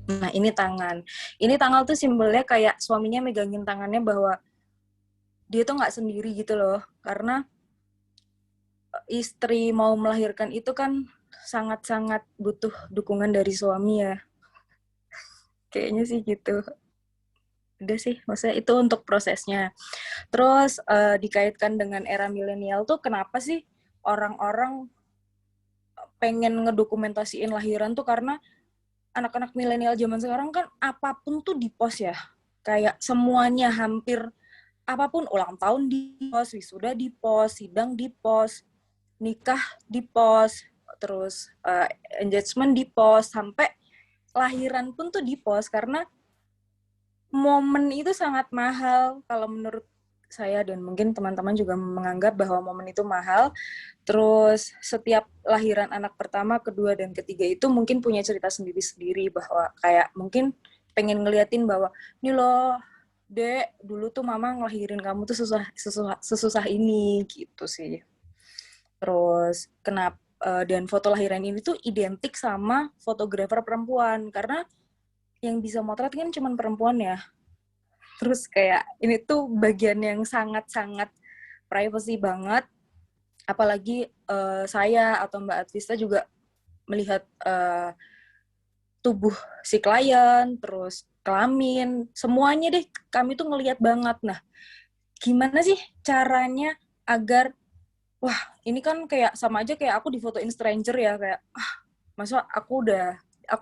Nah, ini tangan. Ini tangan tuh simbolnya kayak suaminya megangin tangannya bahwa dia tuh nggak sendiri gitu loh. Karena istri mau melahirkan itu kan sangat-sangat butuh dukungan dari suami ya. Kayaknya sih gitu. Udah sih, maksudnya itu untuk prosesnya. Terus dikaitkan dengan era milenial tuh kenapa sih orang-orang pengen ngedokumentasiin lahiran tuh, karena anak-anak milenial zaman sekarang kan apapun tuh di-post ya. Kayak semuanya hampir apapun, ulang tahun di-post, wisuda di-post, sidang di-post, nikah di-post, terus engagement di-post, sampai lahiran pun tuh di-post karena momen itu sangat mahal kalau menurut saya, dan mungkin teman-teman juga menganggap bahwa momen itu mahal. Terus setiap lahiran anak pertama, kedua, dan ketiga itu mungkin punya cerita sendiri-sendiri, bahwa kayak mungkin pengen ngeliatin bahwa ini loh, Dek, dulu tuh mama ngelahirin kamu tuh sesusah ini gitu sih. Terus kenapa dan foto lahiran ini tuh identik sama fotografer perempuan, karena yang bisa motret kan cuma perempuan ya. Terus kayak ini tuh bagian yang sangat-sangat privacy banget. Apalagi saya atau Mbak Advista juga melihat tubuh si klien, terus kelamin, semuanya deh kami tuh ngelihat banget. Nah, gimana sih caranya agar, wah ini kan kayak sama aja kayak aku difotoin stranger ya, kayak masa aku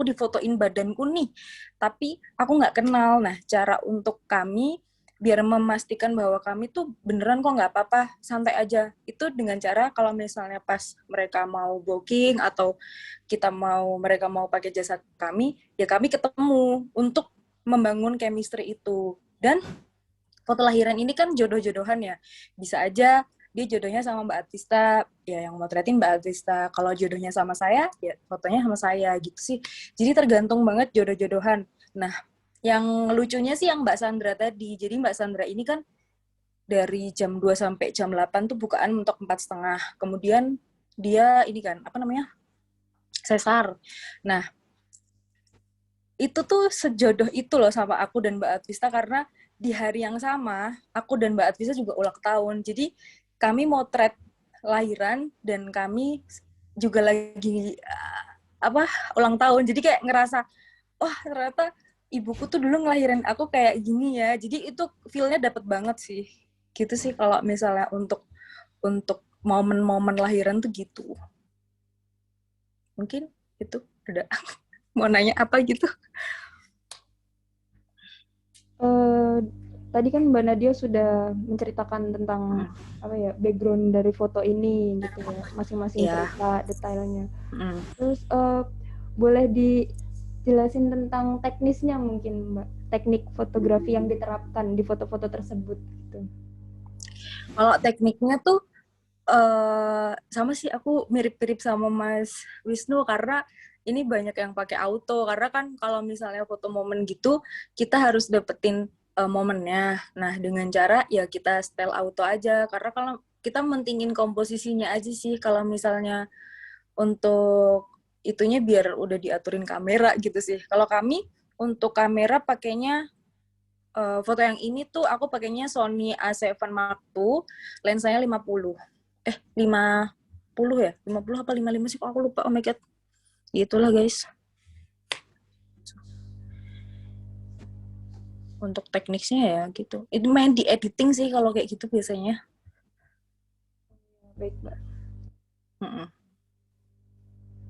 difotoin badanku nih, tapi aku nggak kenal. Nah, cara untuk kami biar memastikan bahwa kami tuh beneran kok nggak apa-apa, santai aja, itu dengan cara kalau misalnya pas mereka mau booking atau mereka mau pakai jasa kami, ya kami ketemu untuk membangun chemistry itu. Dan foto lahiran ini kan jodoh-jodohan ya. Bisa aja dia jodohnya sama Mbak Atista, ya yang motretin Mbak Atista. Kalau jodohnya sama saya, ya fotonya sama saya gitu sih. Jadi tergantung banget jodoh-jodohan. Nah, yang lucunya sih yang Mbak Sandra tadi. Jadi Mbak Sandra ini kan dari jam 2 sampai jam 8 tuh bukaan mentok 4:30. Kemudian dia ini kan, apa namanya? Sesar. Nah, itu tuh sejodoh itu loh sama aku dan Mbak Atista karena di hari yang sama, aku dan Mbak Atista juga ulang tahun. Jadi kami motret lahiran dan kami juga lagi ulang tahun. Jadi kayak ngerasa, wah ternyata ibuku tuh dulu ngelahirin aku kayak gini ya. Jadi itu feel-nya dapet banget sih. Gitu sih kalau misalnya untuk momen-momen lahiran tuh gitu. Mungkin itu ada mau nanya apa gitu. Tadi kan Mbak Nadia sudah menceritakan tentang background dari foto ini gitu ya, masing-masing cerita detailnya. Terus boleh dijelasin tentang teknisnya mungkin Mbak, teknik fotografi yang diterapkan di foto-foto tersebut gitu. Kalau tekniknya tuh sama sih, aku mirip-mirip sama Mas Wisnu karena ini banyak yang pakai auto, karena kan kalau misalnya foto momen gitu kita harus dapetin momennya. Nah, dengan cara ya kita setel auto aja, karena kalau kita mentingin komposisinya aja sih. Kalau misalnya untuk itunya biar udah diaturin kamera gitu sih. Kalau kami untuk kamera pakainya foto yang ini tuh aku pakainya Sony A7 Mark II, lensanya 50 ya? 50 apa 55 sih? Kok aku lupa, oh my god. Itulah guys. Untuk tekniknya ya gitu. Itu main di editing sih kalau kayak gitu biasanya. Baik, Mbak.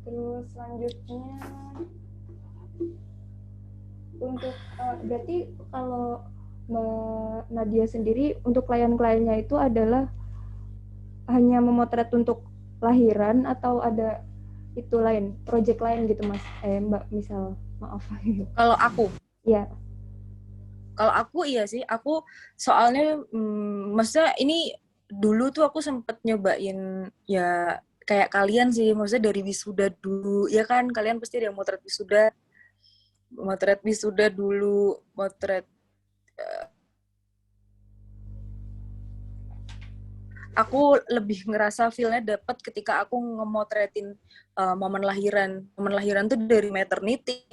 Terus selanjutnya untuk berarti kalau Mbak Nadia sendiri untuk klien-kliennya itu adalah hanya memotret untuk lahiran atau ada itu lain, project lain gitu Mas? Mbak misal, maaf. Kalau aku? Iya. Kalau aku iya sih, aku soalnya maksudnya ini dulu tuh aku sempet nyobain ya kayak kalian sih, maksudnya dari wisuda dulu, ya kan kalian pasti ada yang motret wisuda dulu, motret aku lebih ngerasa feel-nya dapet ketika aku ngemotretin momen lahiran. Momen lahiran tuh dari maternity,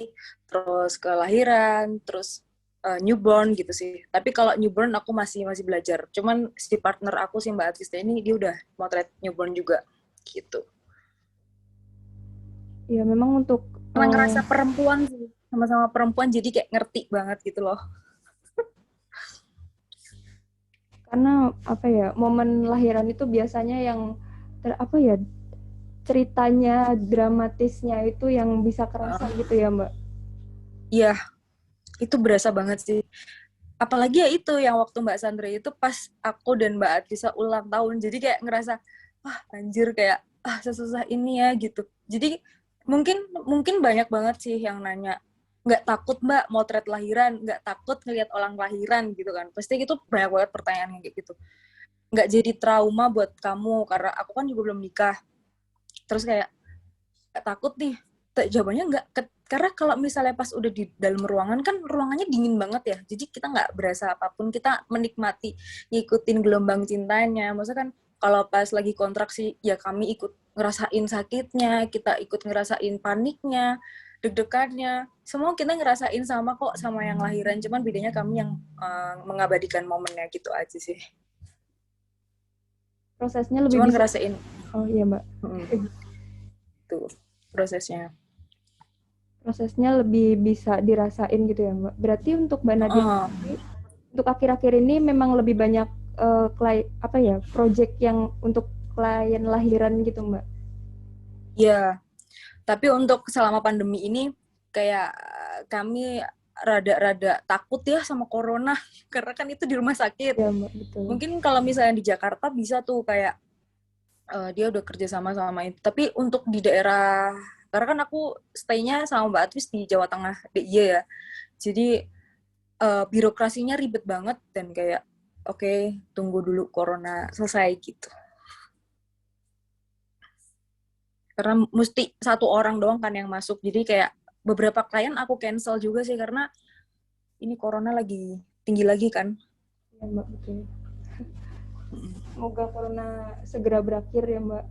terus kelahiran, terus newborn gitu sih. Tapi kalau newborn aku masih belajar. Cuman si partner aku si Mbak Atista ini dia udah motret newborn juga gitu. Ya memang untuk Emang ngerasa perempuan sih, sama-sama perempuan jadi kayak ngerti banget gitu loh. Karena momen lahiran itu biasanya yang ceritanya dramatisnya itu yang bisa kerasa gitu ya Mbak. Iya, itu berasa banget sih. Apalagi ya itu yang waktu Mbak Sandra itu pas aku dan Mbak Atisa ulang tahun, jadi kayak ngerasa anjir kayak sesusah ini ya gitu. Jadi mungkin banyak banget sih yang nanya, nggak takut Mbak motret lahiran, nggak takut ngeliat orang lahiran gitu kan, pasti gitu banyak banget pertanyaan kayak gitu. Nggak jadi trauma buat kamu karena aku kan juga belum nikah, terus kayak nggak takut nih, jawabannya nggak, karena kalau misalnya pas udah di dalam ruangan kan ruangannya dingin banget ya, jadi kita nggak berasa apapun, kita menikmati ngikutin gelombang cintanya. Maksudnya kan kalau pas lagi kontraksi ya kami ikut ngerasain sakitnya, kita ikut ngerasain paniknya, deg-degannya, semua kita ngerasain sama kok sama yang lahiran, cuman bedanya kami yang mengabadikan momennya gitu aja sih. Prosesnya lebih cuman bisa ngerasain. Oh iya Mbak. Tuh prosesnya lebih bisa dirasain gitu ya Mbak. Berarti untuk Mbak Nadia untuk akhir-akhir ini memang lebih banyak project yang untuk klien lahiran gitu Mbak? Iya, tapi untuk selama pandemi ini kayak kami rada-rada takut ya sama corona karena kan itu di rumah sakit. Ya, Mbak, betul. Mungkin kalau misalnya di Jakarta bisa tuh kayak dia udah kerja sama itu. Tapi untuk di daerah, karena kan aku stay-nya sama Mbak Atwis di Jawa Tengah, DIY ya. Jadi birokrasinya ribet banget dan kayak oke, tunggu dulu corona selesai gitu. Karena mesti satu orang doang kan yang masuk. Jadi kayak beberapa klien aku cancel juga sih karena ini corona lagi tinggi lagi kan. Ya Mbak, betul. Semoga corona segera berakhir ya Mbak.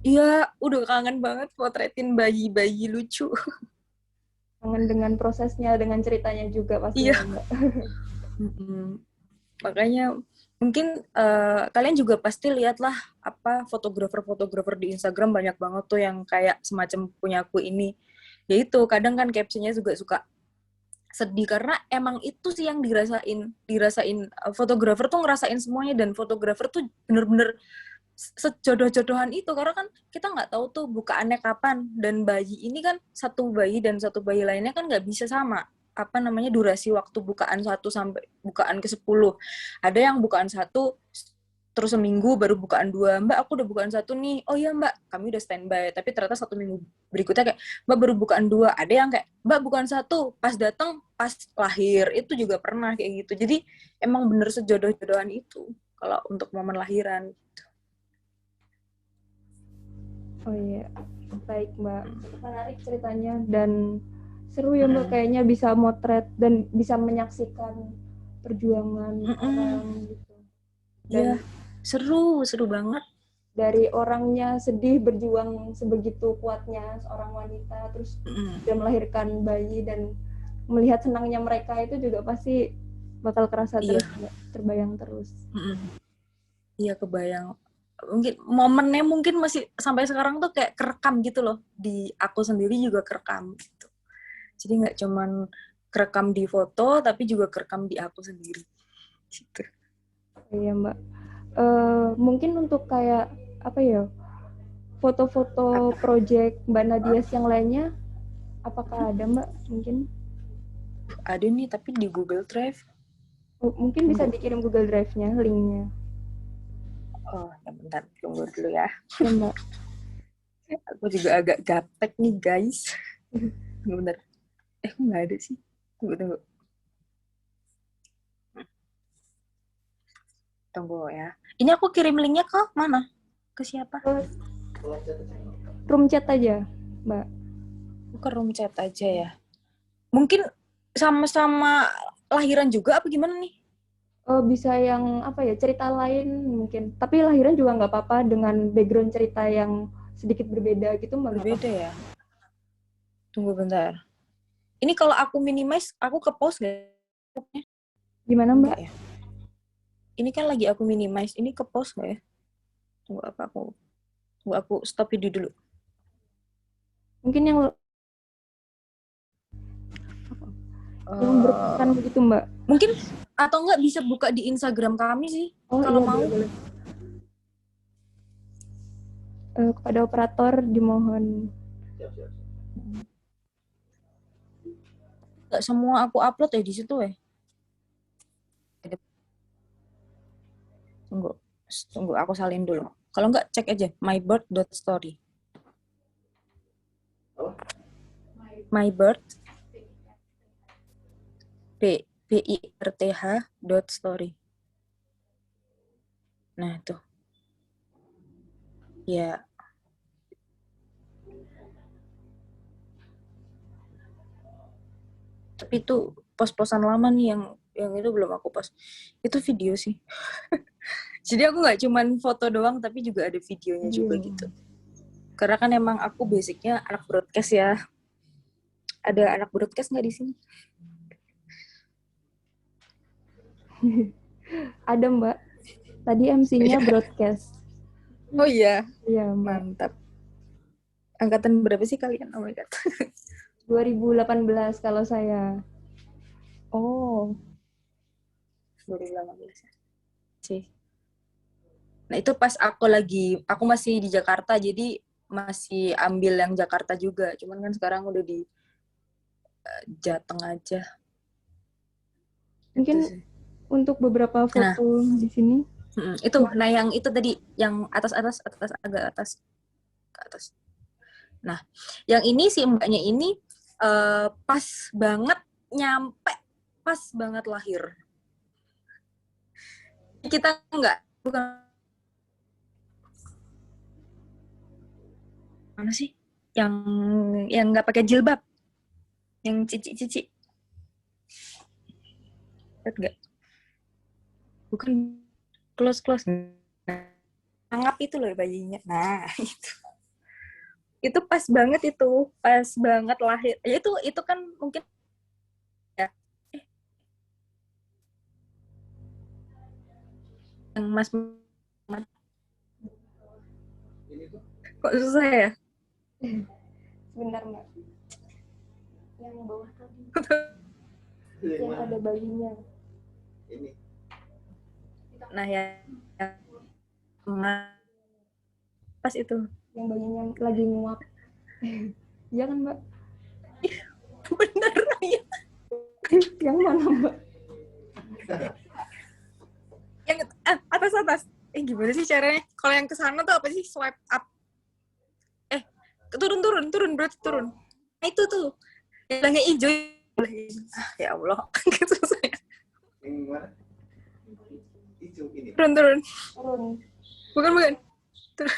Iya, udah kangen banget potretin bayi-bayi lucu. Kangen dengan prosesnya, dengan ceritanya juga pasti Iya. ya Mbak. Makanya mungkin kalian juga pasti lihatlah apa fotografer-fotografer di Instagram banyak banget tuh yang kayak semacam punyaku ini. Yaitu kadang kan captionnya juga suka sedih karena emang itu sih yang dirasain fotografer tuh ngerasain semuanya dan fotografer tuh bener-bener sejodoh-jodohan itu karena kan kita nggak tahu tuh bukaannya kapan dan bayi ini kan satu bayi dan satu bayi lainnya kan nggak bisa sama apa namanya durasi waktu bukaan 1 sampai bukaan ke 10. Ada yang bukaan 1 terus seminggu baru bukaan 2. Mbak, aku udah bukaan 1 nih. Oh iya Mbak, kami udah standby. Tapi ternyata 1 minggu berikutnya kayak, Mbak baru bukaan 2. Ada yang kayak, Mbak bukaan 1, pas datang, pas lahir. Itu juga pernah kayak gitu. Jadi emang bener sejodoh-jodohan itu kalau untuk momen lahiran. Oh iya, baik Mbak. Menarik ceritanya dan seru ya Mbak, kayaknya bisa motret dan bisa menyaksikan perjuangan orang gitu. Iya, seru banget. Dari orangnya sedih berjuang sebegitu kuatnya seorang wanita terus dia melahirkan bayi dan melihat senangnya mereka itu juga pasti bakal kerasa terus, terbayang terus. Iya, kebayang. Mungkin momennya mungkin masih sampai sekarang tuh kayak kerekam gitu loh. Di aku sendiri juga kerekam gitu. Jadi nggak cuman kerekam di foto, tapi juga kerekam di aku sendiri. Gitu. Iya Mbak. Mungkin untuk kayak apa ya, foto-foto project Mbak Nadias yang lainnya, apakah ada Mbak mungkin? Ada nih, tapi di Google Drive. Mungkin bisa dikirim Google Drive-nya, linknya. Oh, ya bentar, tunggu dulu ya. Ya Mbak. Aku juga agak gaptek nih guys. Bentar. Kok nggak ada sih? Tunggu. Tunggu ya. Ini aku kirim linknya ke mana? Ke siapa? Room chat aja, Mbak. Ke room chat aja ya. Mungkin sama-sama lahiran juga apa gimana nih? Bisa yang apa ya, cerita lain mungkin. Tapi lahiran juga nggak apa-apa dengan background cerita yang sedikit berbeda gitu Mbak. Berbeda ya? Tunggu bentar. Ini kalau aku minimize, aku ke post nggak? Gimana Mbak? Ya? Ini kan lagi aku minimize, ini ke post nggak ya? Tunggu aku stop video dulu. Mungkin yang berpesan begitu Mbak. Mungkin atau enggak bisa buka di Instagram kami sih kalau iya, mau. boleh. Kepada operator dimohon. Nggak semua aku upload ya di situ ya. Tunggu aku salin dulu. Kalau enggak cek aja mybirth.story. Mybirth birth.story. Nah, tuh. Ya. Tapi itu pos-posan lama nih yang itu belum aku post. Itu video sih. Jadi aku nggak cuman foto doang, tapi juga ada videonya juga gitu. Karena kan emang aku basicnya anak broadcast ya. Ada anak broadcast nggak di sini? Ada Mbak. Tadi MC-nya broadcast. Oh iya? Iya Mbak. Mantap. Angkatan berapa sih kalian? Oh my God. 2018 kalau saya. Oh. 2018 ya. Cih. Nah itu pas aku masih di Jakarta, jadi masih ambil yang Jakarta juga. Cuman kan sekarang udah di Jateng aja. Mungkin gitu untuk beberapa foto di sini. Itu, nah yang itu tadi, yang atas, agak atas, ke atas. Nah, yang ini si mbaknya ini pas banget nyampe, pas banget lahir. kita enggak, bukan mana sih? Yang nggak pakai jilbab, yang cici-cici. Lihat nggak? Bukan close. Anggap itu loh bayinya. Nah, itu pas banget lahir. Ya itu kan mungkin ya yang Mas kok susah ya? Sebentar Mbak. Yang bawah tadi. Yang ada bayinya. Ini. Nah ya pas itu. Yang bayinya lagi nguap. Iya kan Mbak? Bener ya. Yang mana Mbak? Yang atas. Gimana sih caranya? Kalau yang ke sana tuh apa sih? Swipe up. Turun berarti turun. Nah, itu tuh. Yang hijau. Ya Allah. Gitu saya. Yang mana? Hijau ini. Turun. Bukan. Turun.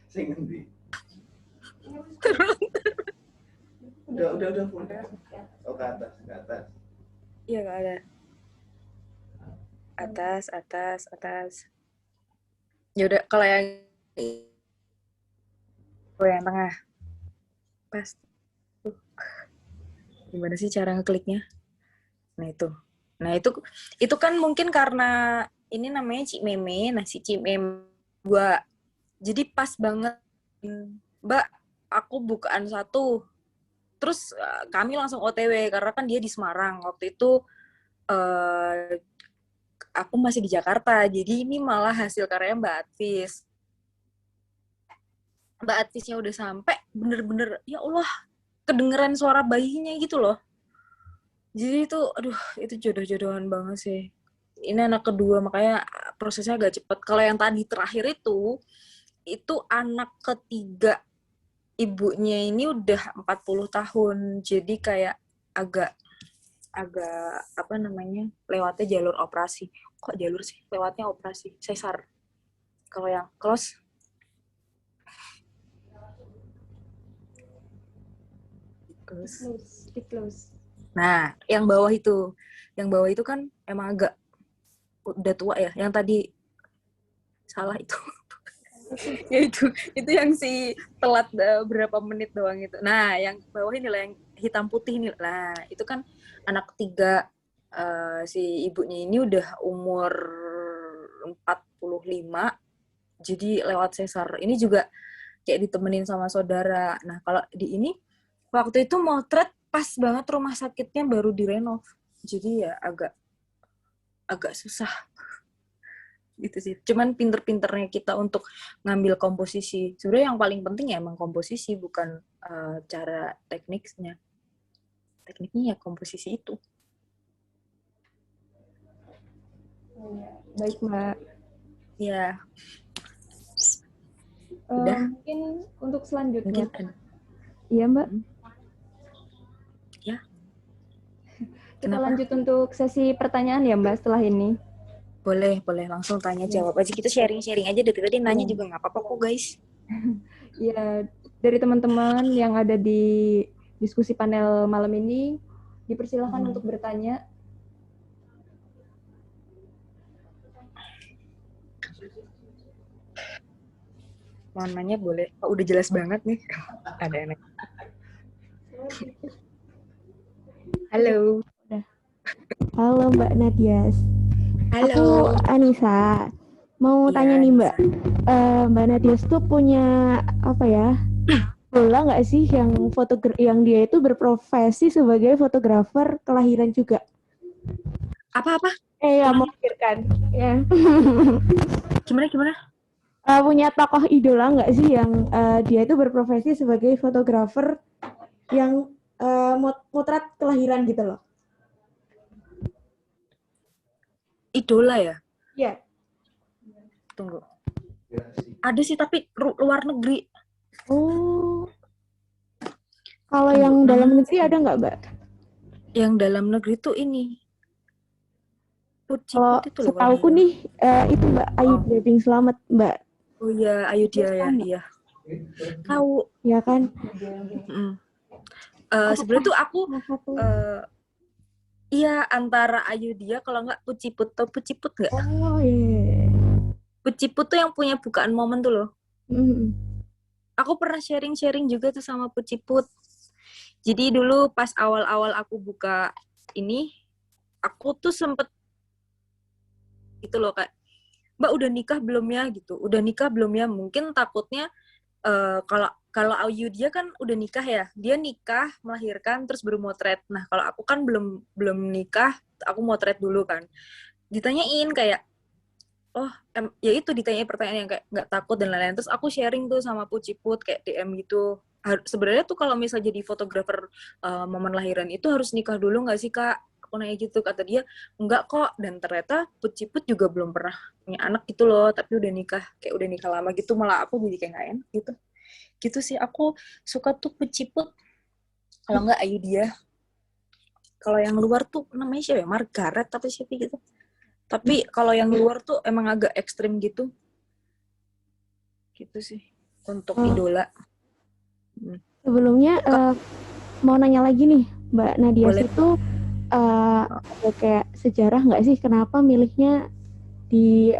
Sing ngendi? Turun. Udah. Oh, ke atas. Iya, nggak ada. Atas. Ya udah, kalau yang tengah. Pas. Gimana sih cara ngekliknya? Nah, itu kan mungkin karena ini namanya Cik Meme, si Cik Meme gua. Jadi pas banget, Mbak, aku bukaan 1. Terus kami langsung OTW karena kan dia di Semarang. Waktu itu aku masih di Jakarta. Jadi ini malah hasil karya Mbak Atvis. Mbak Atvisnya udah sampai, bener-bener ya Allah, kedengeran suara bayinya gitu loh. Jadi itu, aduh, itu jodoh-jodohan banget sih. Ini anak kedua, makanya prosesnya agak cepat. Kalau yang tadi terakhir itu anak ketiga ibunya ini udah 40 tahun. Jadi kayak agak apa namanya, lewatnya jalur operasi. Kok jalur sih? Lewatnya operasi, sesar. Kalau yang close, Close. Nah, yang bawah itu kan emang agak udah tua ya. Yang tadi salah itu. Ya itu yang si telat berapa menit doang itu. Nah, yang bawah ini lah, yang hitam putih ini. Nah, itu kan anak ketiga si ibunya ini udah umur 45. Jadi lewat sesar. Ini juga kayak ditemenin sama saudara. Nah, kalau di ini waktu itu motret pas banget rumah sakitnya baru direnov. Jadi ya agak susah. Gitu sih. Cuman pinter-pinternya kita untuk ngambil komposisi. Sebenarnya yang paling penting ya emang komposisi, bukan cara tekniknya. Tekniknya ya komposisi itu. Baik Mbak. Ya. Mungkin untuk selanjutnya. Mungkin Iya Mbak. Ya. Kita lanjut untuk sesi pertanyaan ya Mbak setelah ini. Boleh langsung tanya jawab aja. Kita sharing-sharing aja. Dari tadi nanya juga nggak apa-apa kok guys. Ya, dari teman-teman yang ada di diskusi panel malam ini, dipersilakan untuk bertanya. Mau nanya boleh. Oh, udah jelas banget nih. Ada anak. Halo. Halo Mbak Nadias. Halo. Aku Anissa. Mau tanya nih Mbak. Mbak Nadias tuh punya apa ya? Bola nggak sih yang dia itu berprofesi sebagai fotografer kelahiran juga? Apa? Melahirkan. Ya. Gimana? Punya tokoh idola nggak sih yang dia itu berprofesi sebagai fotografer yang motret kelahiran gitu loh? Idola ya? Iya. Tunggu. Ada sih tapi luar negeri. Oh. Kalau yang dalam negeri ada nggak, Mbak? Yang dalam negeri tuh ini Kalau Put itu loh kalau setauku nggak nih, itu Mbak Ayu salah. Bing Slamet, Mbak. Oh iya, Ayu dia ya, Tahu nggak? iya. Tahu. Ya kan? Mm. Apakah Sebenarnya tuh aku salah satu? iya antara Ayu dia kalau nggak Puciput. Tau Puciput nggak? Oh iya. Puciput tuh yang punya bukaan momen tuh loh. Mm. Aku pernah sharing-sharing juga tuh sama Puciput. Jadi dulu pas awal-awal aku buka ini, aku tuh sempet gitu loh kayak, Mbak udah nikah belum ya gitu, udah nikah belum ya, mungkin takutnya kalau kalau Ayu dia kan udah nikah ya, dia nikah melahirkan terus baru motret. Nah kalau aku kan belum nikah, aku motret dulu kan. Ditanyain kayak, oh ya itu ditanyain pertanyaan yang kayak nggak takut dan lain-lain. Terus aku sharing tuh sama Puciput kayak DM gitu. Sebenarnya tuh kalau misal jadi fotografer momen lahiran itu harus nikah dulu nggak sih Kak? Aku nanya gitu, kata dia enggak kok. Dan ternyata Puciput juga belum pernah punya anak gitu loh, tapi udah nikah, kayak udah nikah lama gitu. Malah aku jadi kayak nggak enak gitu. Gitu sih, aku suka tuh Puciput. Kalau nggak Ayu dia. Kalau yang luar tuh namanya siapa ya? Margaret tapi siapa gitu. Tapi kalau yang luar tuh emang agak ekstrim gitu. Gitu sih untuk idola. Sebelumnya mau nanya lagi nih, Mbak Nadia Boleh. itu ada kayak sejarah nggak sih kenapa milihnya di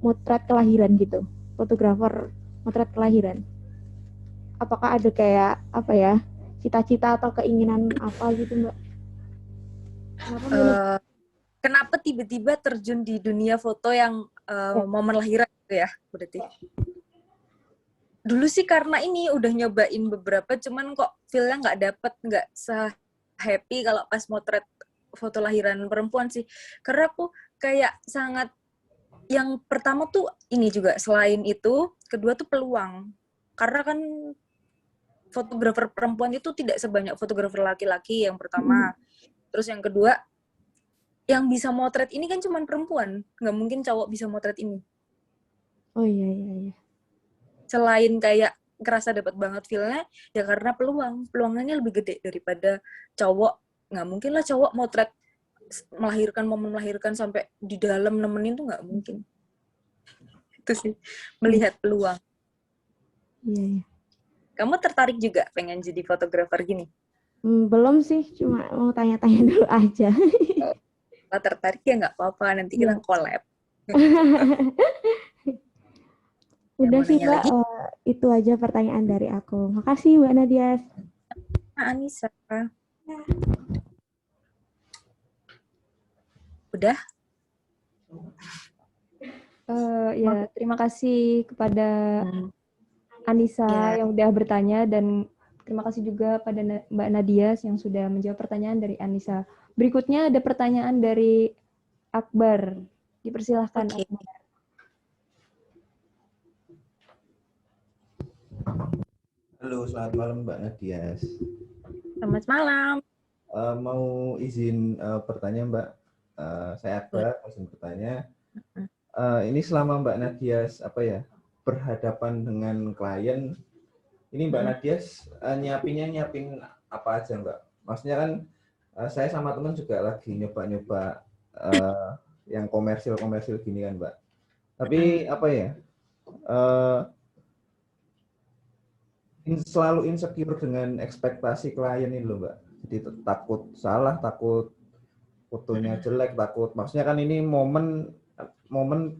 motret kelahiran gitu, fotografer motret kelahiran? Apakah ada kayak apa ya, cita-cita atau keinginan apa gitu Mbak? Kenapa milih? Kenapa tiba-tiba terjun di dunia foto yang momen lahiran gitu ya berarti? Dulu sih karena ini udah nyobain beberapa, cuman kok feel-nya nggak se-happy kalau pas motret foto lahiran perempuan sih. Karena aku kayak sangat, yang pertama tuh ini juga, selain itu, kedua tuh peluang. Karena kan fotografer perempuan itu tidak sebanyak fotografer laki-laki yang pertama. Terus yang kedua, yang bisa motret ini kan cuman perempuan. Nggak mungkin cowok bisa motret ini. Oh iya. Selain kayak ngerasa dapat banget feel-nya, ya karena peluangnya lebih gede daripada cowok. Nggak mungkin lah cowok motret momen melahirkan sampai di dalam nemenin tuh nggak mungkin. Itu sih, melihat peluang. Iya. Kamu tertarik juga pengen jadi fotografer gini? Belum sih, cuma mau tanya-tanya dulu aja. Kalau tertarik ya nggak apa-apa, nanti kita collab. Udah sih Mbak, itu aja pertanyaan dari aku. Makasih Mbak Nadia. Anissa. Udah? Ya, terima kasih kepada Anissa yang udah bertanya, dan terima kasih juga pada Mbak Nadia yang sudah menjawab pertanyaan dari Anissa. Berikutnya ada pertanyaan dari Akbar. Dipersilahkan. Halo, selamat malam Mbak Nadia. Selamat malam. Mau izin bertanya Mbak. Saya Akbar, izin bertanya. Ini selama Mbak Nadia berhadapan dengan klien, ini Mbak Nadia nyiapin apa aja Mbak? Maksudnya kan saya sama teman juga lagi nyoba-nyoba yang komersil gini kan Mbak. Tapi selalu insecure dengan ekspektasi klien ini loh Mbak. Jadi takut salah, takut fotonya jelek, maksudnya kan ini momen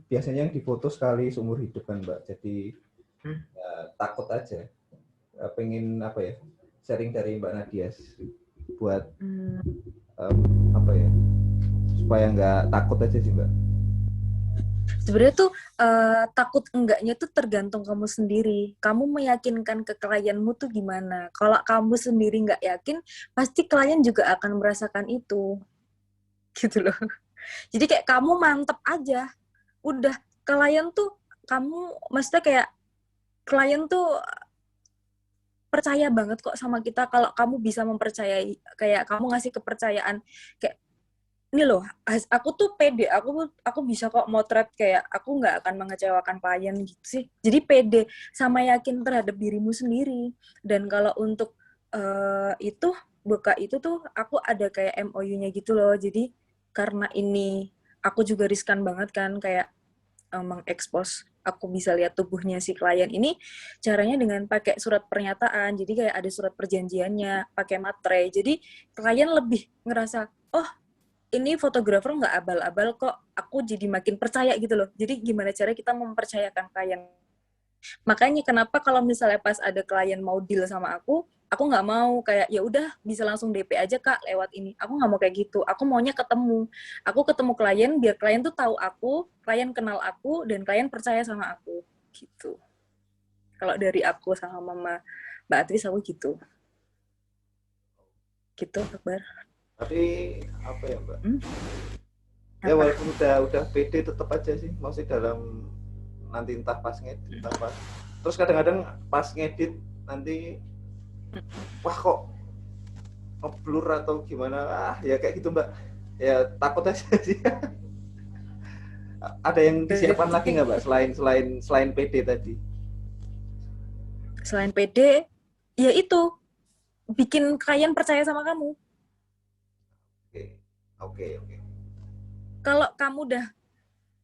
biasanya yang difoto sekali seumur hidup kan Mbak. Jadi takut aja. Pengen sharing dari Mbak Nadia buat supaya nggak takut aja sih Mbak. Sebenarnya tuh takut enggaknya tuh tergantung kamu sendiri. Kamu meyakinkan ke klienmu tuh gimana. Kalau kamu sendiri nggak yakin, pasti klien juga akan merasakan itu. Gitu loh. Jadi kayak kamu mantep aja. Udah, klien tuh maksudnya kayak klien tuh percaya banget kok sama kita kalau kamu bisa mempercayai, kayak kamu ngasih kepercayaan kayak, ini loh, aku tuh pede, aku bisa kok motret, kayak aku nggak akan mengecewakan klien gitu sih. Jadi pede sama yakin terhadap dirimu sendiri. Dan kalau untuk itu buka itu tuh aku ada kayak MOU-nya gitu loh. Jadi karena ini aku juga riskan banget kan kayak mengekspos aku bisa lihat tubuhnya si klien ini, caranya dengan pakai surat pernyataan. Jadi kayak ada surat perjanjiannya, pakai materai. Jadi klien lebih ngerasa, oh ini fotografer nggak abal-abal kok, aku jadi makin percaya gitu loh. Jadi gimana cara kita mempercayakan klien. Makanya kenapa kalau misalnya pas ada klien mau deal sama aku nggak mau kayak ya udah bisa langsung DP aja Kak lewat ini. Aku nggak mau kayak gitu. Aku maunya ketemu. Aku ketemu klien biar klien tuh tahu aku, klien kenal aku dan klien percaya sama aku gitu. Kalau dari aku sama Mama Mbak Atris aku gitu. Gitu, Akbar. Tapi apa ya Mbak? Ya Apa? walaupun udah pede tetap aja sih, maksudnya dalam nanti entah pas ngedit, entah pas. Terus kadang-kadang pas ngedit nanti, wah kok ngeblur atau gimana, ya kayak gitu Mbak. Ya takut aja sih. Ada yang disiapkan lagi nggak Mbak selain PD tadi? Selain PD, ya itu bikin klien percaya sama kamu. Oke. Kalau kamu udah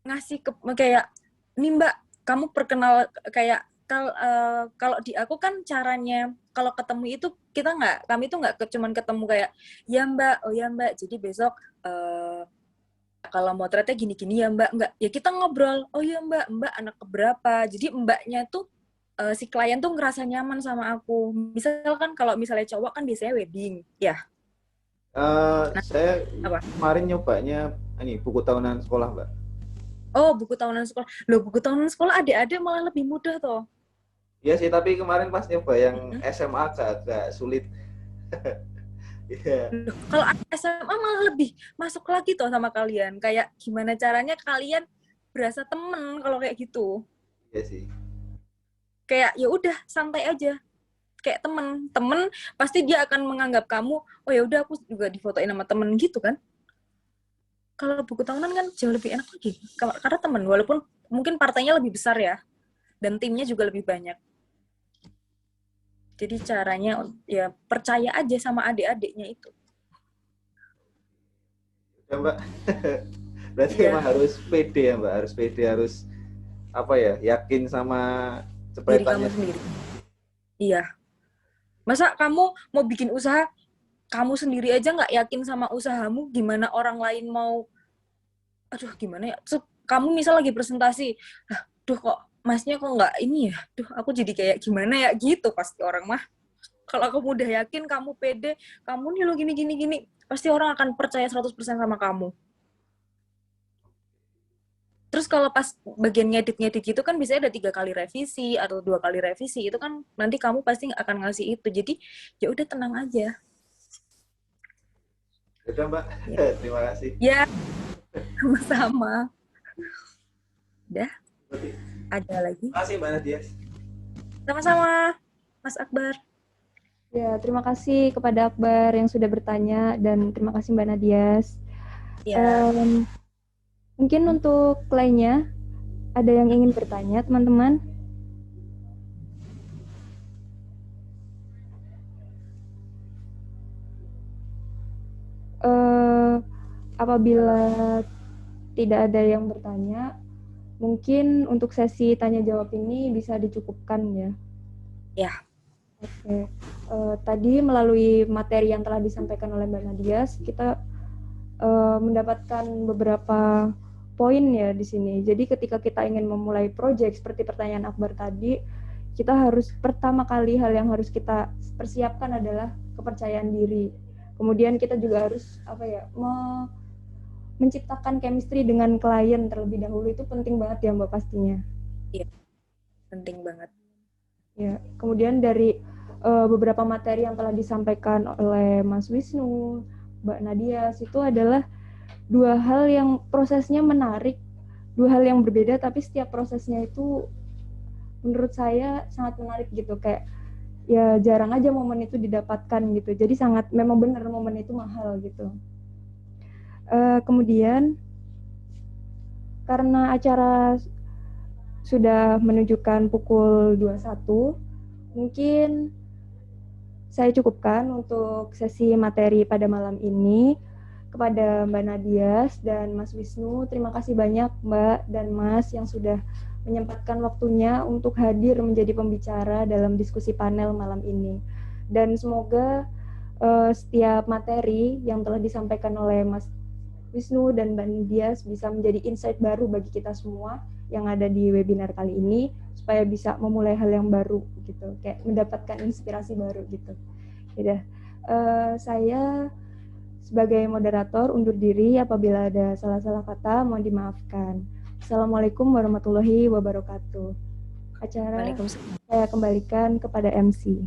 ngasih kayak nih Mbak, kamu perkenal kayak kalau di aku kan caranya kalau ketemu itu kami itu nggak cuman ketemu kayak ya Mbak, oh ya Mbak, jadi besok kalau motretnya gini-gini ya Mbak, enggak ya kita ngobrol, oh ya Mbak anak keberapa, jadi Mbaknya tuh si klien tuh ngerasa nyaman sama aku. Misalkan kalau misalnya cowok kan biasanya wedding ya. Saya Apa? kemarin nyobanya ini buku tahunan sekolah Mbak. Oh, buku tahunan sekolah. Loh, buku tahunan sekolah adik-adik malah lebih mudah toh. Iya sih, tapi kemarin pas nyoba yang SMA agak sulit. Iya. Loh, kalau SMA malah lebih masuk lagi toh sama kalian. Kayak gimana caranya kalian berasa temen kalau kayak gitu. Iya sih. Kayak ya udah santai aja. Kayak temen pasti dia akan menganggap kamu, oh ya udah aku juga difotoin sama temen gitu kan. Kalau buku tahunan kan jauh lebih enak lagi. Karena temen, walaupun mungkin partainya lebih besar ya. Dan timnya juga lebih banyak. Jadi caranya ya percaya aja sama adik-adiknya itu. Ya Mbak. Berarti Iya. emang harus pede ya Mbak, harus pede, harus apa ya, yakin sama Diri kamu jepretannya. sendiri. Iya. Masa kamu mau bikin usaha, kamu sendiri aja nggak yakin sama usahamu, gimana orang lain mau, aduh gimana ya, so, kamu misal lagi presentasi, duh kok masnya kok nggak ini ya, duh aku jadi kayak gimana ya, gitu pasti orang mah. Kalau kamu udah yakin, kamu pede, kamu nih lo gini, pasti orang akan percaya 100% sama kamu. Terus kalau pas bagian ngedit gitu kan biasanya ada 3 kali revisi atau 2 kali revisi, itu kan nanti kamu pasti akan ngasih itu. Jadi ya udah tenang aja. Udah Mbak, Ya. terima kasih. Ya, sama-sama. Udah, ada lagi? Terima kasih Mbak Nadia. Sama-sama, Mas Akbar. Ya, terima kasih kepada Akbar yang sudah bertanya dan terima kasih Mbak Nadias. Ya. Mungkin untuk lainnya, ada yang ingin bertanya, teman-teman? Apabila tidak ada yang bertanya, mungkin untuk sesi tanya-jawab ini bisa dicukupkan ya? Ya. Oke. Tadi melalui materi yang telah disampaikan oleh Mbak Nadias, kita mendapatkan beberapa poin ya di sini. Jadi ketika kita ingin memulai proyek seperti pertanyaan Akbar tadi, kita harus pertama kali hal yang harus kita persiapkan adalah kepercayaan diri. Kemudian kita juga harus menciptakan chemistry dengan klien terlebih dahulu, itu penting banget ya Mbak pastinya. Iya, penting banget. Ya, kemudian dari beberapa materi yang telah disampaikan oleh Mas Wisnu, Mbak Nadia, itu adalah 2 hal yang prosesnya menarik, 2 hal yang berbeda, tapi setiap prosesnya itu menurut saya sangat menarik gitu, kayak ya jarang aja momen itu didapatkan gitu, jadi memang benar momen itu mahal gitu. Kemudian karena acara sudah menunjukkan pukul 21, mungkin saya cukupkan untuk sesi materi pada malam ini. Kepada Mbak Nadias dan Mas Wisnu, terima kasih banyak Mbak dan Mas yang sudah menyempatkan waktunya untuk hadir menjadi pembicara dalam diskusi panel malam ini. Dan semoga setiap materi yang telah disampaikan oleh Mas Wisnu dan Mbak Nadias bisa menjadi insight baru bagi kita semua yang ada di webinar kali ini, supaya bisa memulai hal yang baru gitu, kayak mendapatkan inspirasi baru gitu. Ya, saya sebagai moderator undur diri, apabila ada salah-salah kata mohon dimaafkan. Assalamualaikum warahmatullahi wabarakatuh. Acara saya kembalikan kepada MC.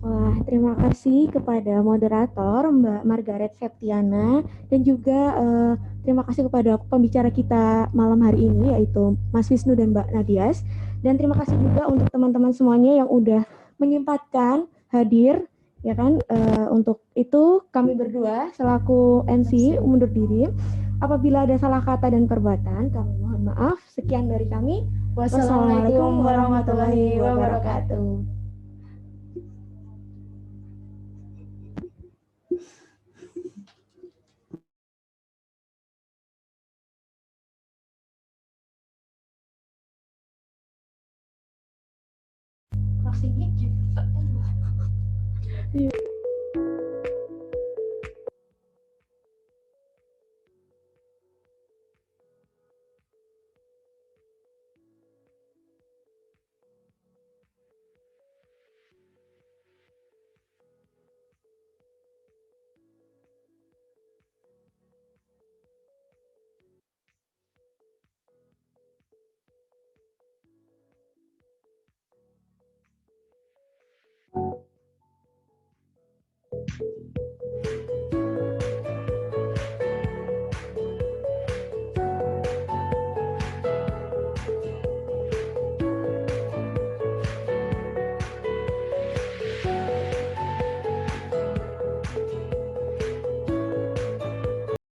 Wah, terima kasih kepada moderator Mbak Margaret Septiana dan juga terima kasih kepada pembicara kita malam hari ini yaitu Mas Wisnu dan Mbak Nadias. Dan terima kasih juga untuk teman-teman semuanya yang udah menyempatkan hadir ya kan. Untuk itu kami berdua selaku MC mundur diri. Apabila ada salah kata dan perbuatan kami mohon maaf. Sekian dari kami. Wassalamualaikum warahmatullahi wabarakatuh.